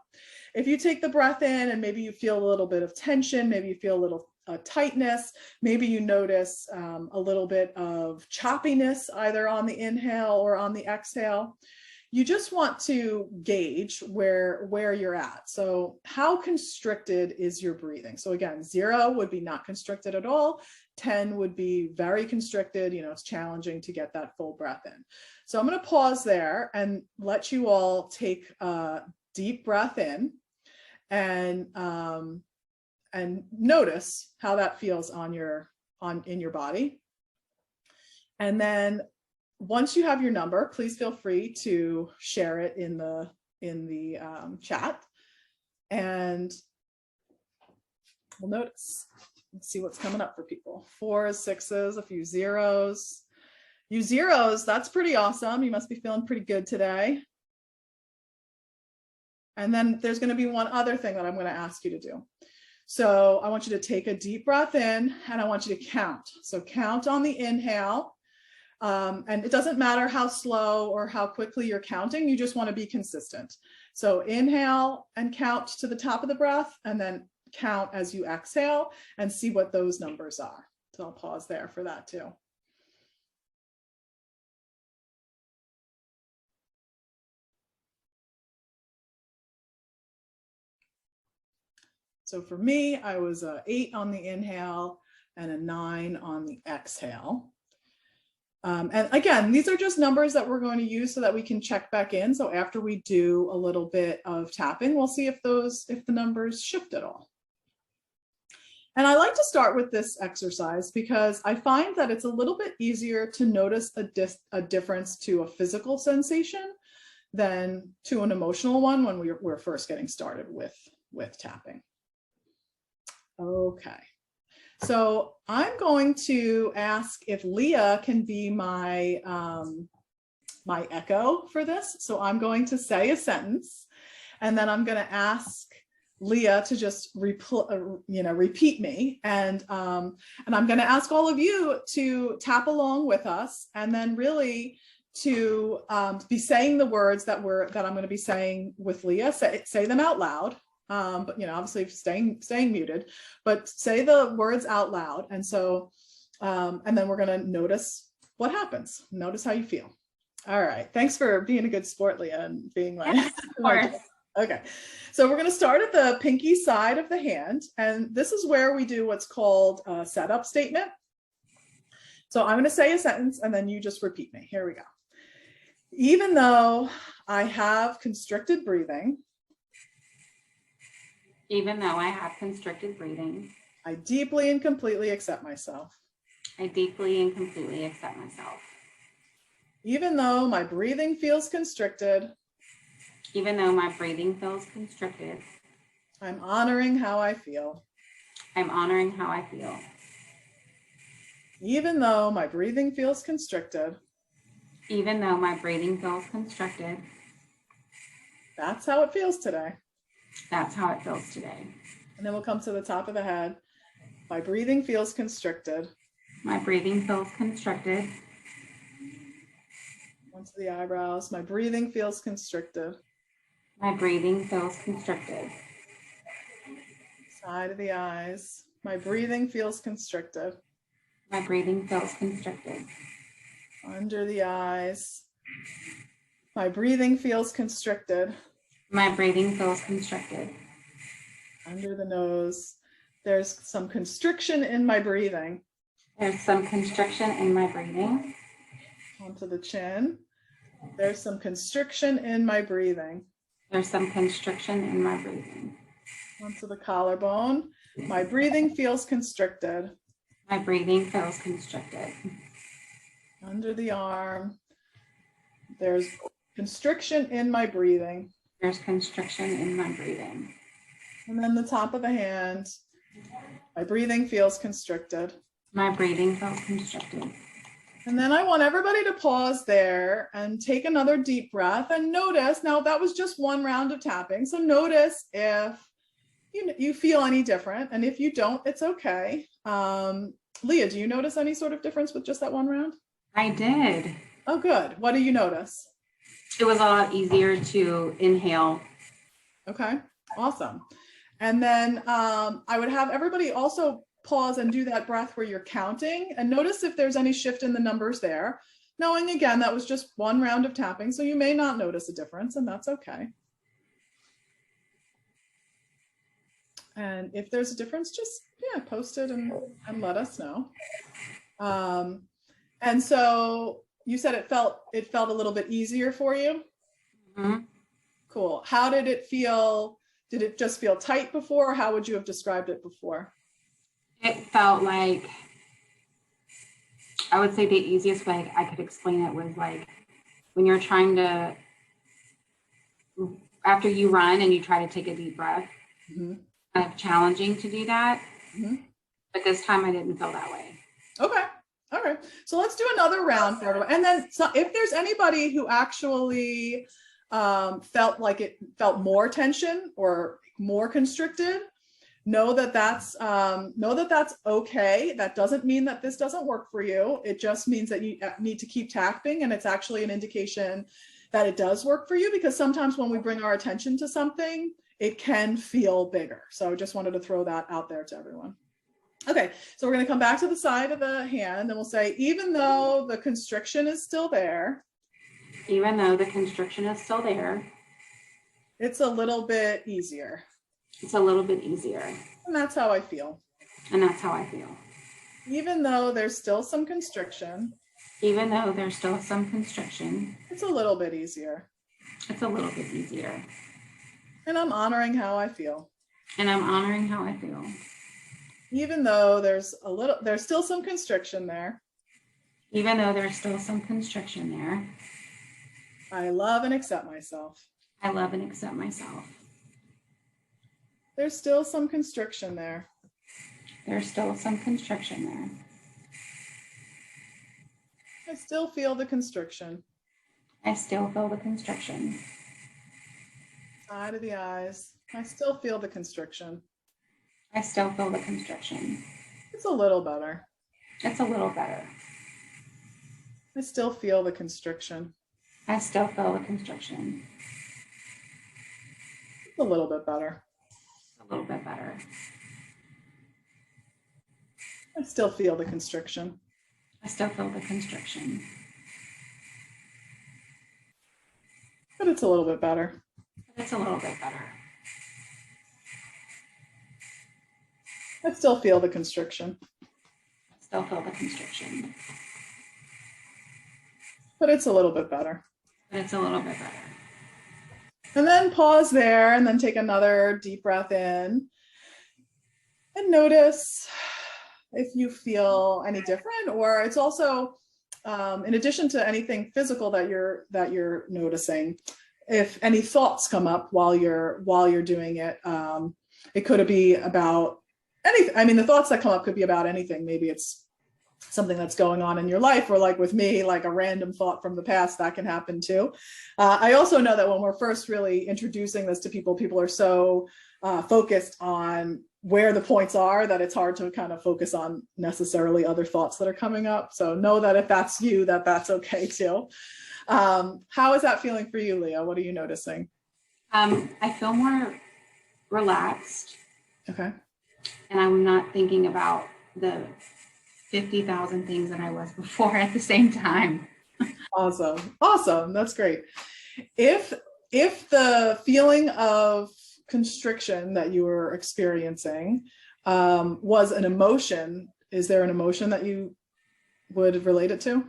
If you take the breath in and maybe you feel a little bit of tension, maybe you feel a little tightness, maybe you notice a little bit of choppiness either on the inhale or on the exhale, you just want to gauge where you're at. So how constricted is your breathing? So again, 0 would be not constricted at all. 10 would be very constricted. You know, it's challenging to get that full breath in. So I'm going to pause there and let you all take a deep breath in and notice how that feels in your body. And then once you have your number, please feel free to share it in the chat, and we'll notice. Let's see what's coming up for people. 4s, 6s, a few 0s. You 0s, that's pretty awesome. You must be feeling pretty good today. And then there's going to be one other thing that I'm going to ask you to do. So I want you to take a deep breath in, and I want you to count. So count on the inhale. And it doesn't matter how slow or how quickly you're counting, you just want to be consistent. So inhale and count to the top of the breath, and then count as you exhale and see what those numbers are. So I'll pause there for that too. So for me, I was 8 on the inhale, and a 9 on the exhale. And again, these are just numbers that we're going to use so that we can check back in. So after we do a little bit of tapping, we'll see if the numbers shift at all. And I like to start with this exercise because I find that it's a little bit easier to notice a difference to a physical sensation than to an emotional one when we're first getting started with tapping. Okay. So I'm going to ask if Leah can be my my echo for this. So I'm going to say a sentence, and then I'm going to ask Leah to just repeat me, and I'm going to ask all of you to tap along with us, and then really to be saying the words that I'm going to be saying with Leah. Say them out loud. But obviously staying muted, but say the words out loud. And so, and then we're going to notice what happens. Notice how you feel. All right. Thanks for being a good sport, Leah, and being my, okay. So we're going to start at the pinky side of the hand. And this is where we do what's called a setup statement. So I'm going to say a sentence and then you just repeat me. Here we go. Even though I have constricted breathing, even though I have constricted breathing, I deeply and completely accept myself. I deeply and completely accept myself. Even though my breathing feels constricted, even though my breathing feels constricted, I'm honoring how I feel. I'm honoring how I feel. Even though my breathing feels constricted, even though my breathing feels constricted, that's how it feels today. That's how it feels today. And then we'll come to the top of the head. My breathing feels constricted. My breathing feels constricted. Onto the eyebrows. My breathing feels constricted. My breathing feels constricted. Side of the eyes. My breathing feels constricted. My breathing feels constricted. Under the eyes. My breathing feels constricted. My breathing feels constricted. Under the nose. There's some constriction in my breathing. There's some constriction in my breathing. Onto the chin. There's some constriction in my breathing. There's some constriction in my breathing. Onto the collarbone. My breathing feels constricted. My breathing feels constricted. Under the arm. There's constriction in my breathing. There's constriction in my breathing. And then the top of the hand. My breathing feels constricted. My breathing feels constricted. And then I want everybody to pause there and take another deep breath and notice. Now that was just one round of tapping. So notice if you feel any different. And if you don't, it's okay. Leah, do you notice any sort of difference with just that one round? I did. Oh, good. What do you notice? It was a lot easier to inhale. Okay, awesome. And then I would have everybody also pause and do that breath where you're counting and notice if there's any shift in the numbers there. Knowing again, that was just one round of tapping, so you may not notice a difference, and that's okay. And if there's a difference, just post it and let us know. And so you said it felt a little bit easier for you. Mm-hmm. Cool. How did it feel? Did it just feel tight before, or how would you have described it before? It felt like, I would say the easiest way I could explain it was like when you're trying to, after you run and you try to take a deep breath, mm-hmm. kind of challenging to do that. Mm-hmm. But this time I didn't feel that way. Okay. All right. So let's do another round for everyone. And then so if there's anybody who actually felt like it felt more tension or more constricted, know that that's okay. That doesn't mean that this doesn't work for you. It just means that you need to keep tapping, and it's actually an indication that it does work for you, because sometimes when we bring our attention to something, it can feel bigger. So I just wanted to throw that out there to everyone. Okay, so we're going to come back to the side of the hand and we'll say, even though the constriction is still there, even though the constriction is still there, it's a little bit easier. It's a little bit easier. And that's how I feel. And that's how I feel. Even though there's still some constriction. Even though there's still some constriction. It's a little bit easier. It's a little bit easier. And I'm honoring how I feel. And I'm honoring how I feel. Even though there's still some constriction there. Even though there's still some constriction there. I love and accept myself. I love and accept myself. There's still some constriction there. There's still some constriction there. I still feel the constriction. I still feel the constriction. Side of the eyes. I still feel the constriction. I still feel the constriction. It's a little better. It's a little better. I still feel the constriction. I still feel the constriction. It's a little bit better. A little bit better. I still feel the constriction. I still feel the constriction. But it's a little bit better. It's a little bit better. I still feel the constriction. I still feel the constriction. But it's a little bit better. But it's a little bit better. And then pause there and then take another deep breath in. And notice if you feel any different, or it's also, in addition to anything physical that you're noticing, if any thoughts come up while you're doing it, it could be about anything. I mean, the thoughts that come up could be about anything. Maybe it's something that's going on in your life, or like with me, like a random thought from the past, that can happen too. I also know that when we're first really introducing this to people, people are so focused on where the points are that it's hard to kind of focus on necessarily other thoughts that are coming up. So know that if that's you, that's okay too. How is that feeling for you, Leah? What are you noticing? I feel more relaxed. Okay. And I'm not thinking about the 50,000 things that I was before at the same time. Awesome. That's great. If the feeling of constriction that you were experiencing was an emotion, is there an emotion that you would relate it to?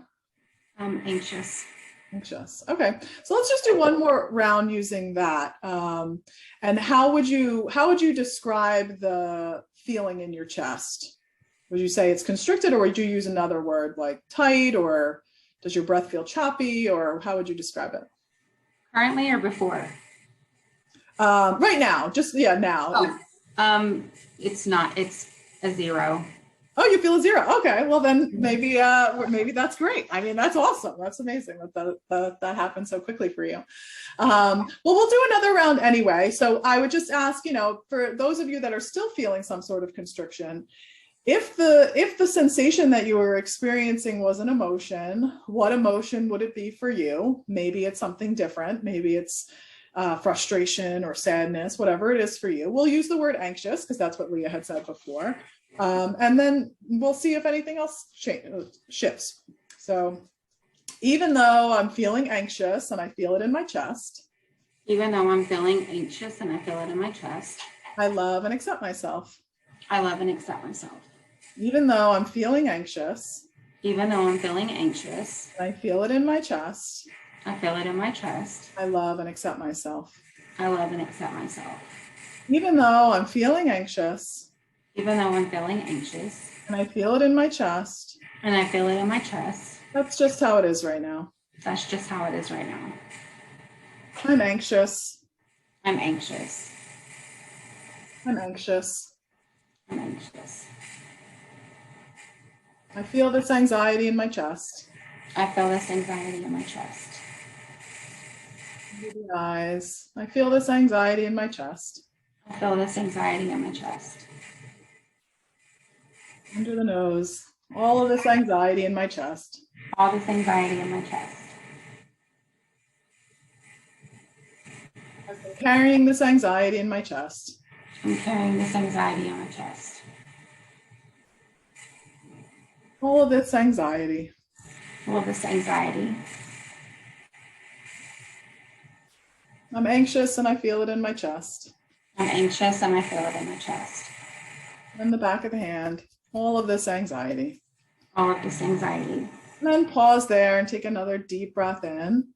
Anxious. Okay, so let's just do one more round using that. And how would you describe the feeling in your chest? Would you say it's constricted, or would you use another word like tight, or does your breath feel choppy, or how would you describe it? Currently or before? Right now, now. Oh, it's not, it's a 0. Oh, you feel a 0. Okay, well then maybe that's great. I mean, that's awesome. That's amazing that happened so quickly for you. Well, we'll do another round anyway. So I would just ask, for those of you that are still feeling some sort of constriction, if the sensation that you were experiencing was an emotion, what emotion would it be for you? Maybe it's something different. Maybe it's frustration or sadness, whatever it is for you. We'll use the word anxious because that's what Leah had said before. And then we'll see if anything else shifts. So even though I'm feeling anxious and I feel it in my chest. Even though I'm feeling anxious and I feel it in my chest. I love and accept myself. I love and accept myself. Even though I'm feeling anxious. Even though I'm feeling anxious. I feel it in my chest. I feel it in my chest. I love and accept myself. I love and accept myself. Even though I'm feeling anxious. Even though I'm feeling anxious. And I feel it in my chest. And I feel it in my chest. That's just how it is right now. That's just how it is right now. I'm anxious. I'm anxious. I'm anxious. I'm anxious. I feel this anxiety in my chest. I feel this anxiety in my chest. Under the eyes. I feel this anxiety in my chest. I feel this anxiety in my chest. Under the nose. All of this anxiety in my chest. All this anxiety in my chest. I've been carrying this anxiety in my chest. I'm carrying this anxiety on my chest. All of this anxiety. All of this anxiety. I'm anxious and I feel it in my chest. I'm anxious and I feel it in my chest. In the back of the hand. all of this anxiety. All of this anxiety. And then pause there and take another deep breath in.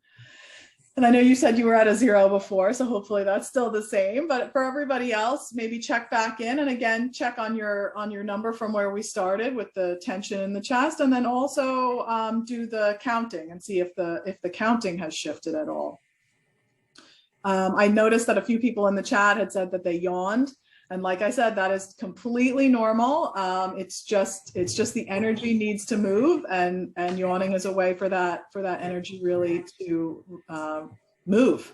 And I know you said you were at a 0 before, so hopefully that's still the same. But for everybody else, maybe check back in, and again, check on your number from where we started with the tension in the chest, and then also do the counting and see if the counting has shifted at all. I noticed that a few people in the chat had said that they yawned. And like I said, that is completely normal. It's just the energy needs to move, and yawning is a way for that energy really to move.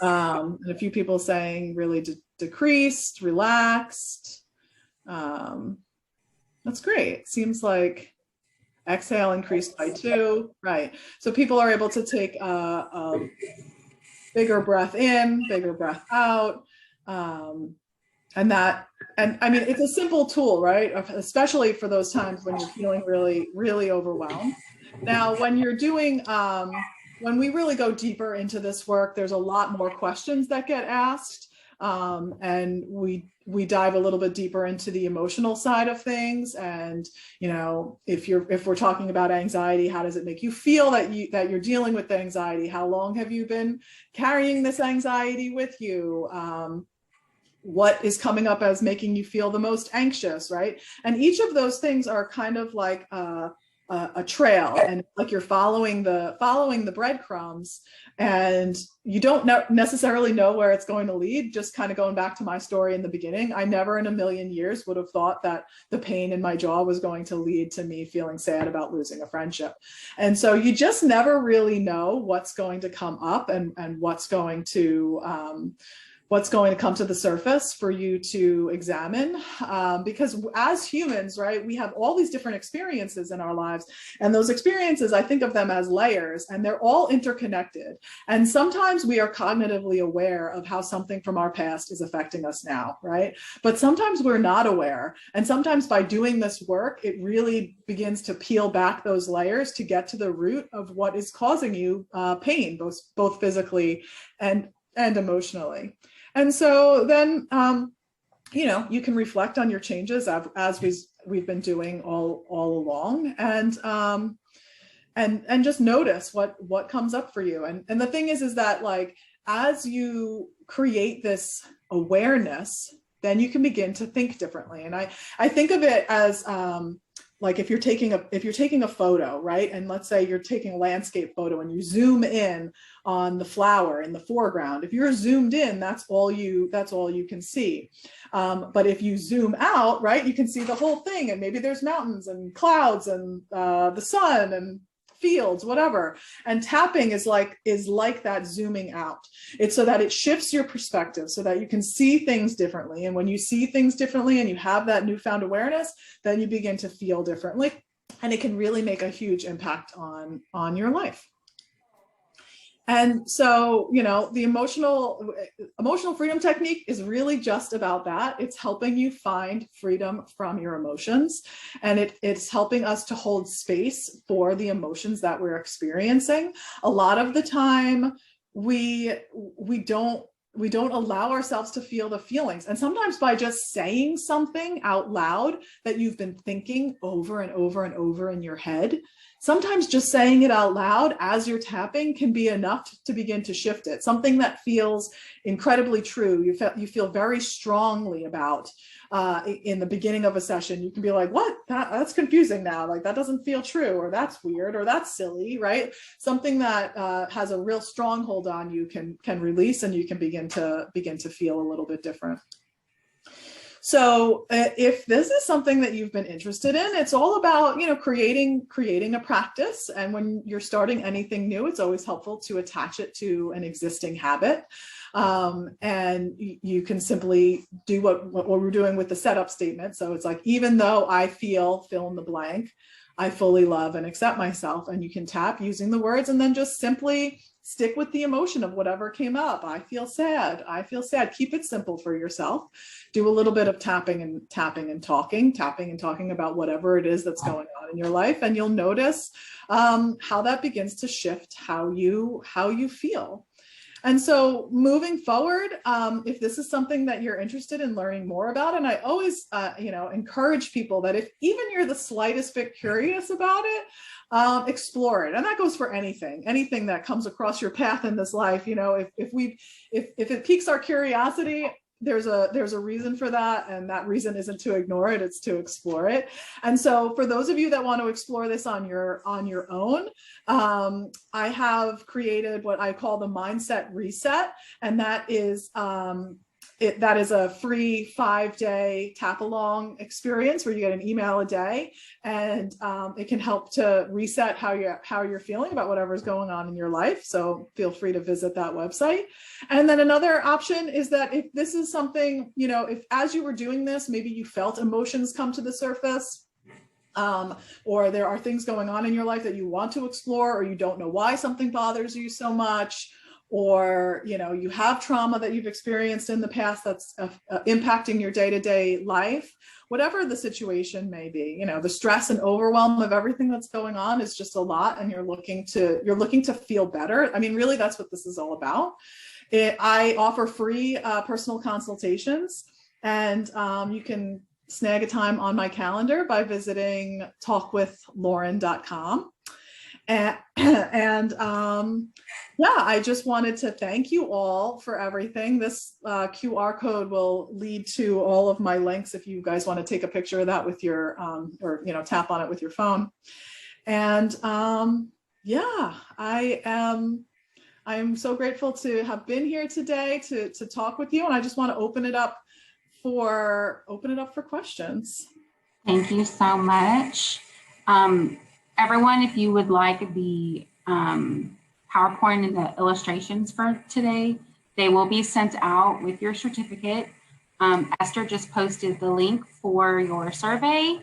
And a few people saying really decreased, relaxed. That's great. Seems like exhale increased by 2, right? So people are able to take a bigger breath in, bigger breath out. And I mean, it's a simple tool, right? Especially for those times when you're feeling really, really overwhelmed. Now, when you're doing, when we really go deeper into this work, there's a lot more questions that get asked. And we dive a little bit deeper into the emotional side of things. And, you know, if we're talking about anxiety, how does it make you feel that you're dealing with the anxiety? How long have you been carrying this anxiety with you? What is coming up as making you feel the most anxious, right? And each of those things are kind of like a trail, and like you're following the breadcrumbs, and you don't necessarily know where it's going to lead. Just kind of going back to my story in the beginning, I never in a million years would have thought that the pain in my jaw was going to lead to me feeling sad about losing a friendship. And so you just never really know what's going to come up and what's going to come to the surface for you to examine, because as humans, right, we have all these different experiences in our lives, and those experiences, I think of them as layers, and they're all interconnected. And sometimes we are cognitively aware of how something from our past is affecting us now, right? But sometimes we're not aware. And sometimes by doing this work, it really begins to peel back those layers to get to the root of what is causing you pain, both physically and emotionally. And so then, you know, you can reflect on your changes as we've been doing all along, and just notice what comes up for you. And the thing is that, like, as you create this awareness, then you can begin to think differently. And I think of it as like if you're taking a photo, right? And let's say you're taking a landscape photo and you zoom in on the flower in the foreground. If you're zoomed in, that's all you can see. But if you zoom out, right, you can see the whole thing, and maybe there's mountains and clouds and the sun and fields, whatever. And tapping is like that zooming out. It's so that it shifts your perspective so that you can see things differently. And when you see things differently and you have that newfound awareness, then you begin to feel differently. And it can really make a huge impact on your life. And so, you know, the emotional freedom technique is really just about that. It's helping you find freedom from your emotions, and it's helping us to hold space for the emotions that we're experiencing. A lot of the time, we don't allow ourselves to feel the feelings. And sometimes by just saying something out loud that you've been thinking over and over and over in your head, sometimes just saying it out loud as you're tapping can be enough to begin to shift it. Something that feels incredibly true, you feel very strongly about in the beginning of a session, you can be like, what? That's confusing now. Like, that doesn't feel true, or that's weird, or that's silly, right? Something that has a real stronghold on you can release, and you can begin to feel a little bit different. So if this is something that you've been interested in, it's all about, you know, creating a practice. And when you're starting anything new, it's always helpful to attach it to an existing habit. And you can simply do what we're doing with the setup statement. So it's like, even though I feel fill in the blank, I fully love and accept myself. And you can tap using the words, and then just simply stick with the emotion of whatever came up. I feel sad. I feel sad. Keep it simple for yourself. Do a little bit of tapping and talking about whatever it is that's going on in your life. And you'll notice how that begins to shift how you feel. And so moving forward, if this is something that you're interested in learning more about, and I always, encourage people that if even you're the slightest bit curious about it, explore it. And that goes for anything that comes across your path in this life. If it piques our curiosity, there's a reason for that, and that reason isn't to ignore it, it's to explore it. And so for those of you that want to explore this on your own, I have created what I call the Mindset Reset, and that is that is a free 5-day tap along experience where you get an email a day, and it can help to reset how you're feeling about whatever's going on in your life. So feel free to visit that website. And then another option is that if this is something, if as you were doing this, maybe you felt emotions come to the surface, or there are things going on in your life that you want to explore, or you don't know why something bothers you so much, or you have trauma that you've experienced in the past that's impacting your day-to-day life, whatever the situation may be, the stress and overwhelm of everything that's going on is just a lot, and you're looking to feel better. I mean, really, that's what this is all about. I offer free personal consultations, and you can snag a time on my calendar by visiting talkwithlauren.com. I just wanted to thank you all for everything. This QR code will lead to all of my links if you guys want to take a picture of that with your, tap on it with your phone. And I am so grateful to have been here today to talk with you. And I just want to open it up for questions. Thank you so much. Everyone, if you would like the PowerPoint and the illustrations for today, they will be sent out with your certificate. Esther just posted the link for your survey.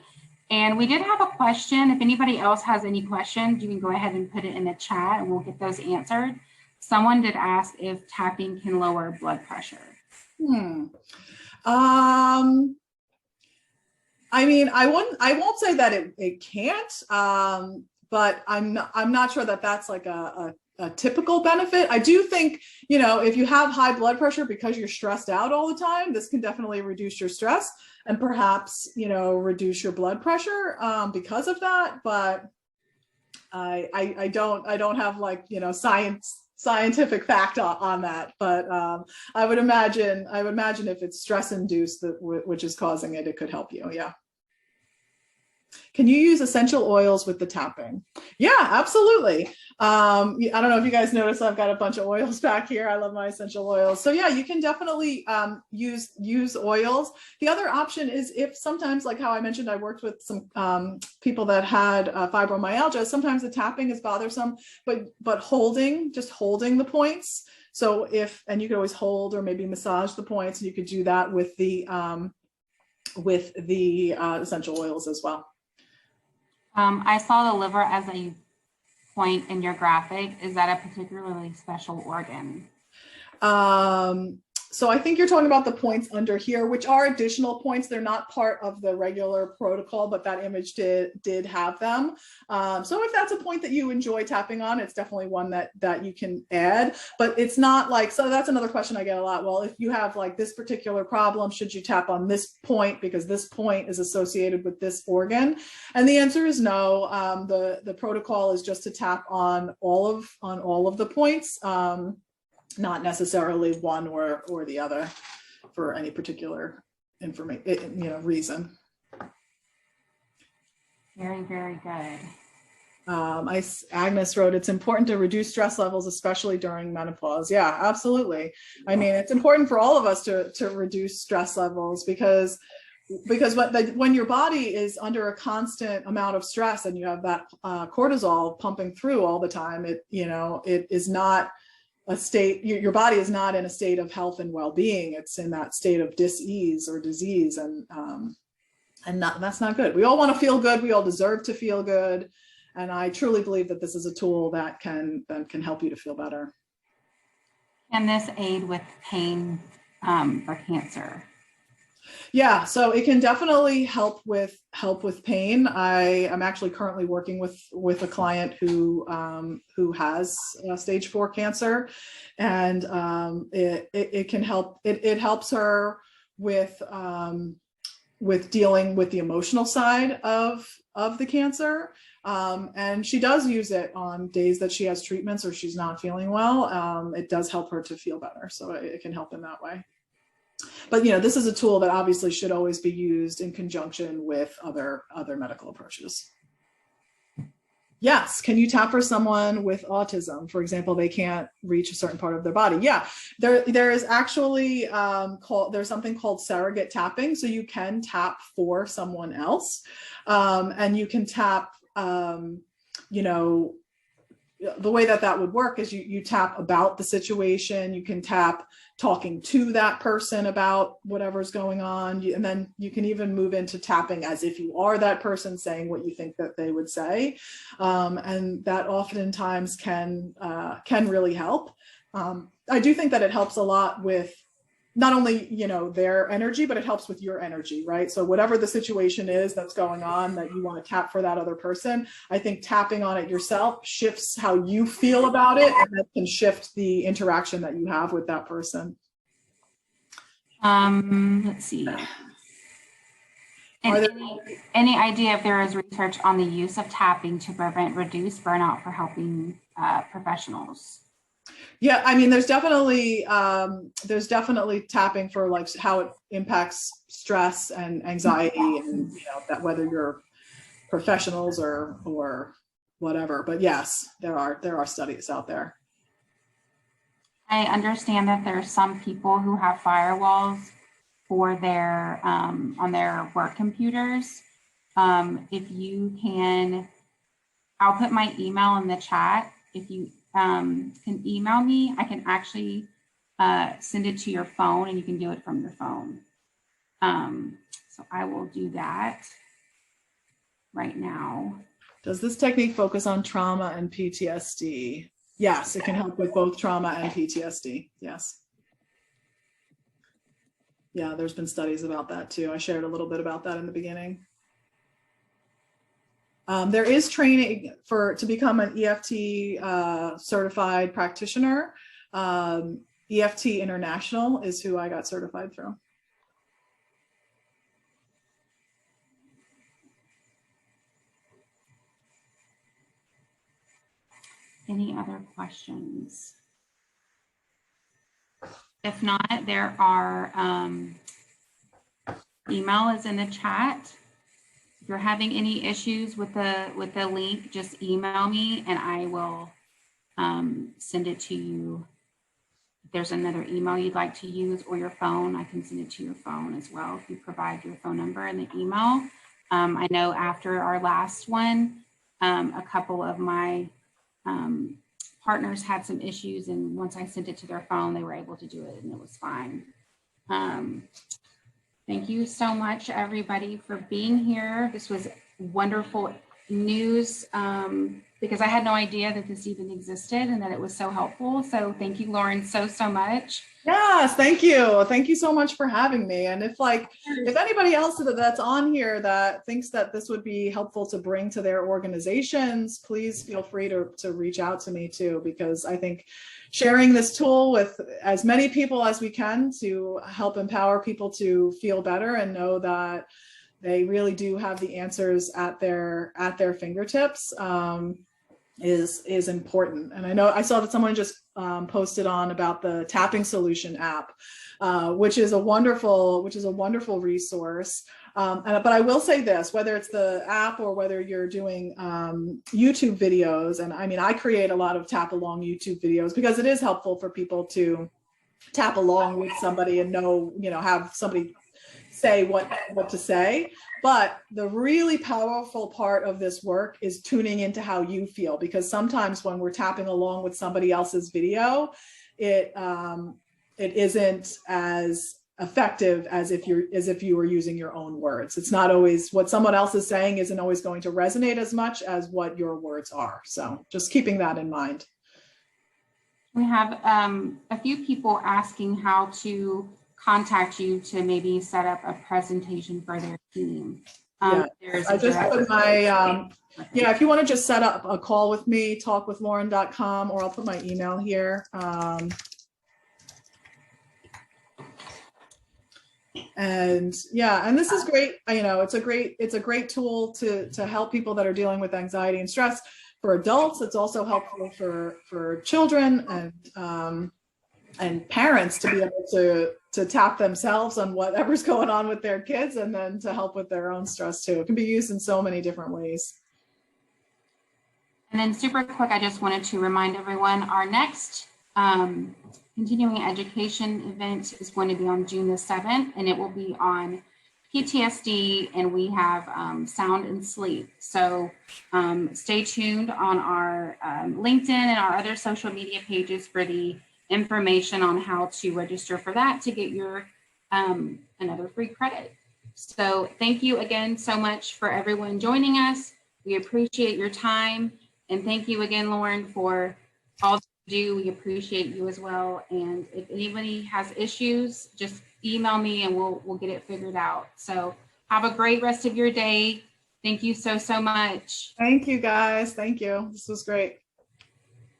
And we did have a question. If anybody else has any questions, you can go ahead and put it in the chat and we'll get those answered. Someone did ask if tapping can lower blood pressure. I mean, I won't say that it can't, but I'm not sure that that's like a typical benefit. I do think, if you have high blood pressure because you're stressed out all the time, this can definitely reduce your stress and perhaps, reduce your blood pressure because of that. But I don't have like, scientific fact on that, but I would imagine if it's stress induced which is causing it, it could help you. Yeah. Can you use essential oils with the tapping? Yeah, absolutely. I don't know if you guys notice, I've got a bunch of oils back here. I love my essential oils. So yeah, you can definitely use oils. The other option is if sometimes, like how I mentioned, I worked with some people that had fibromyalgia. Sometimes the tapping is bothersome, but just holding the points. So and you could always hold or maybe massage the points, and you could do that with the essential oils as well. I saw the liver as a point in your graphic. Is that a particularly special organ? So I think you're talking about the points under here, which are additional points. They're not part of the regular protocol, but that image did have them. So if that's a point that you enjoy tapping on, it's definitely one that you can add, but it's not like, so that's another question I get a lot. Well, if you have like this particular problem, should you tap on this point because this point is associated with this organ? And the answer is no. The protocol is just to tap on all of the points. Not necessarily one or the other for any particular reason. Very, very good. Agnes wrote, it's important to reduce stress levels, especially during menopause. Yeah, absolutely. I mean, it's important for all of us to reduce stress levels because when your body is under a constant amount of stress and you have that cortisol pumping through all the time, it is not a state, your body is not in a state of health and well-being. It's in that state of dis-ease or disease, and that's not good. We all want to feel good. We all deserve to feel good. And I truly believe that this is a tool that can help you to feel better. Can this aid with pain for cancer? Yeah, so it can definitely help with pain. I am actually currently working with a client who has stage 4 cancer, and it can help. It helps her with dealing with the emotional side of the cancer. And she does use it on days that she has treatments or she's not feeling well. It does help her to feel better, so it can help in that way. But this is a tool that obviously should always be used in conjunction with other medical approaches. Yes, can you tap for someone with autism? For example, they can't reach a certain part of their body. Yeah, there is actually there's something called surrogate tapping. So you can tap for someone else, and you can tap. The way that would work is you tap about the situation. You can tap talking to that person about whatever's going on. And then you can even move into tapping as if you are that person, saying what you think that they would say. And that oftentimes can really help. I do think that it helps a lot with not only, their energy, but it helps with your energy, right? So whatever the situation is that's going on that you want to tap for that other person, I think tapping on it yourself shifts how you feel about it, and that can shift the interaction that you have with that person. Let's see. And any idea if there is research on the use of tapping to prevent reduced burnout for helping professionals? Yeah, I mean, there's definitely tapping for like how it impacts stress and anxiety, and that whether you're professionals or whatever. But yes, there are studies out there. I understand that there's some people who have firewalls for their on their work computers. If you can, I'll put my email in the chat. If you can email me, I can actually send it to your phone, and you can do it from your phone. So I will do that right now. Does this technique focus on trauma and PTSD? Yes, it can help with both trauma and PTSD. Yes. Yeah, there's been studies about that too. I shared a little bit about that in the beginning. There is training to become an EFT certified practitioner. EFT International is who I got certified through. Any other questions? If not, there are email is in the chat. If you're having any issues with the link, just email me and I will send it to you. If there's another email you'd like to use, or your phone, I can send it to your phone as well if you provide your phone number in the email. I know after our last one, a couple of my partners had some issues, and once I sent it to their phone, they were able to do it and it was fine. Thank you so much, everybody, for being here. This was wonderful news because I had no idea that this even existed and that it was so helpful. So thank you, Lauren, so much. Yes, thank you. Thank you so much for having me. And if anybody else that's on here that thinks that this would be helpful to bring to their organizations, please feel free to reach out to me too, because I think sharing this tool with as many people as we can to help empower people to feel better and know that they really do have the answers at their fingertips is important. And I know I saw that someone just posted on about the tapping solution app, which is a wonderful resource. But I will say this, whether it's the app or whether you're doing YouTube videos, and I mean, I create a lot of tap along YouTube videos because it is helpful for people to tap along with somebody and have somebody say what to say. But the really powerful part of this work is tuning into how you feel, because sometimes when we're tapping along with somebody else's video, it isn't as effective as if you were using your own words. It's not always what someone else is saying isn't always going to resonate as much as what your words are. So just keeping that in mind. We have a few people asking how to contact you to maybe set up a presentation for their team. Yeah, I just put my, yeah, if you want to just set up a call with me, talkwithlauren.com, or I'll put my email here. And yeah, and this is great. You know, it's a great tool to help people that are dealing with anxiety and stress. For adults, it's also helpful for children and parents to be able to tap themselves on whatever's going on with their kids, and then to help with their own stress too. It can be used in so many different ways. And then super quick, I just wanted to remind everyone our next continuing education event is going to be on June the 7th, and it will be on PTSD, and we have sound and sleep. So stay tuned on our LinkedIn and our other social media pages for the information on how to register for that to get your another free credit. So thank you again so much for everyone joining us. We appreciate your time, and thank you again, Lauren, for all that you do. We appreciate you as well. And if anybody has issues, just email me and we'll get it figured out. So have a great rest of your day. Thank you so much. Thank you, guys. Thank you. This was great.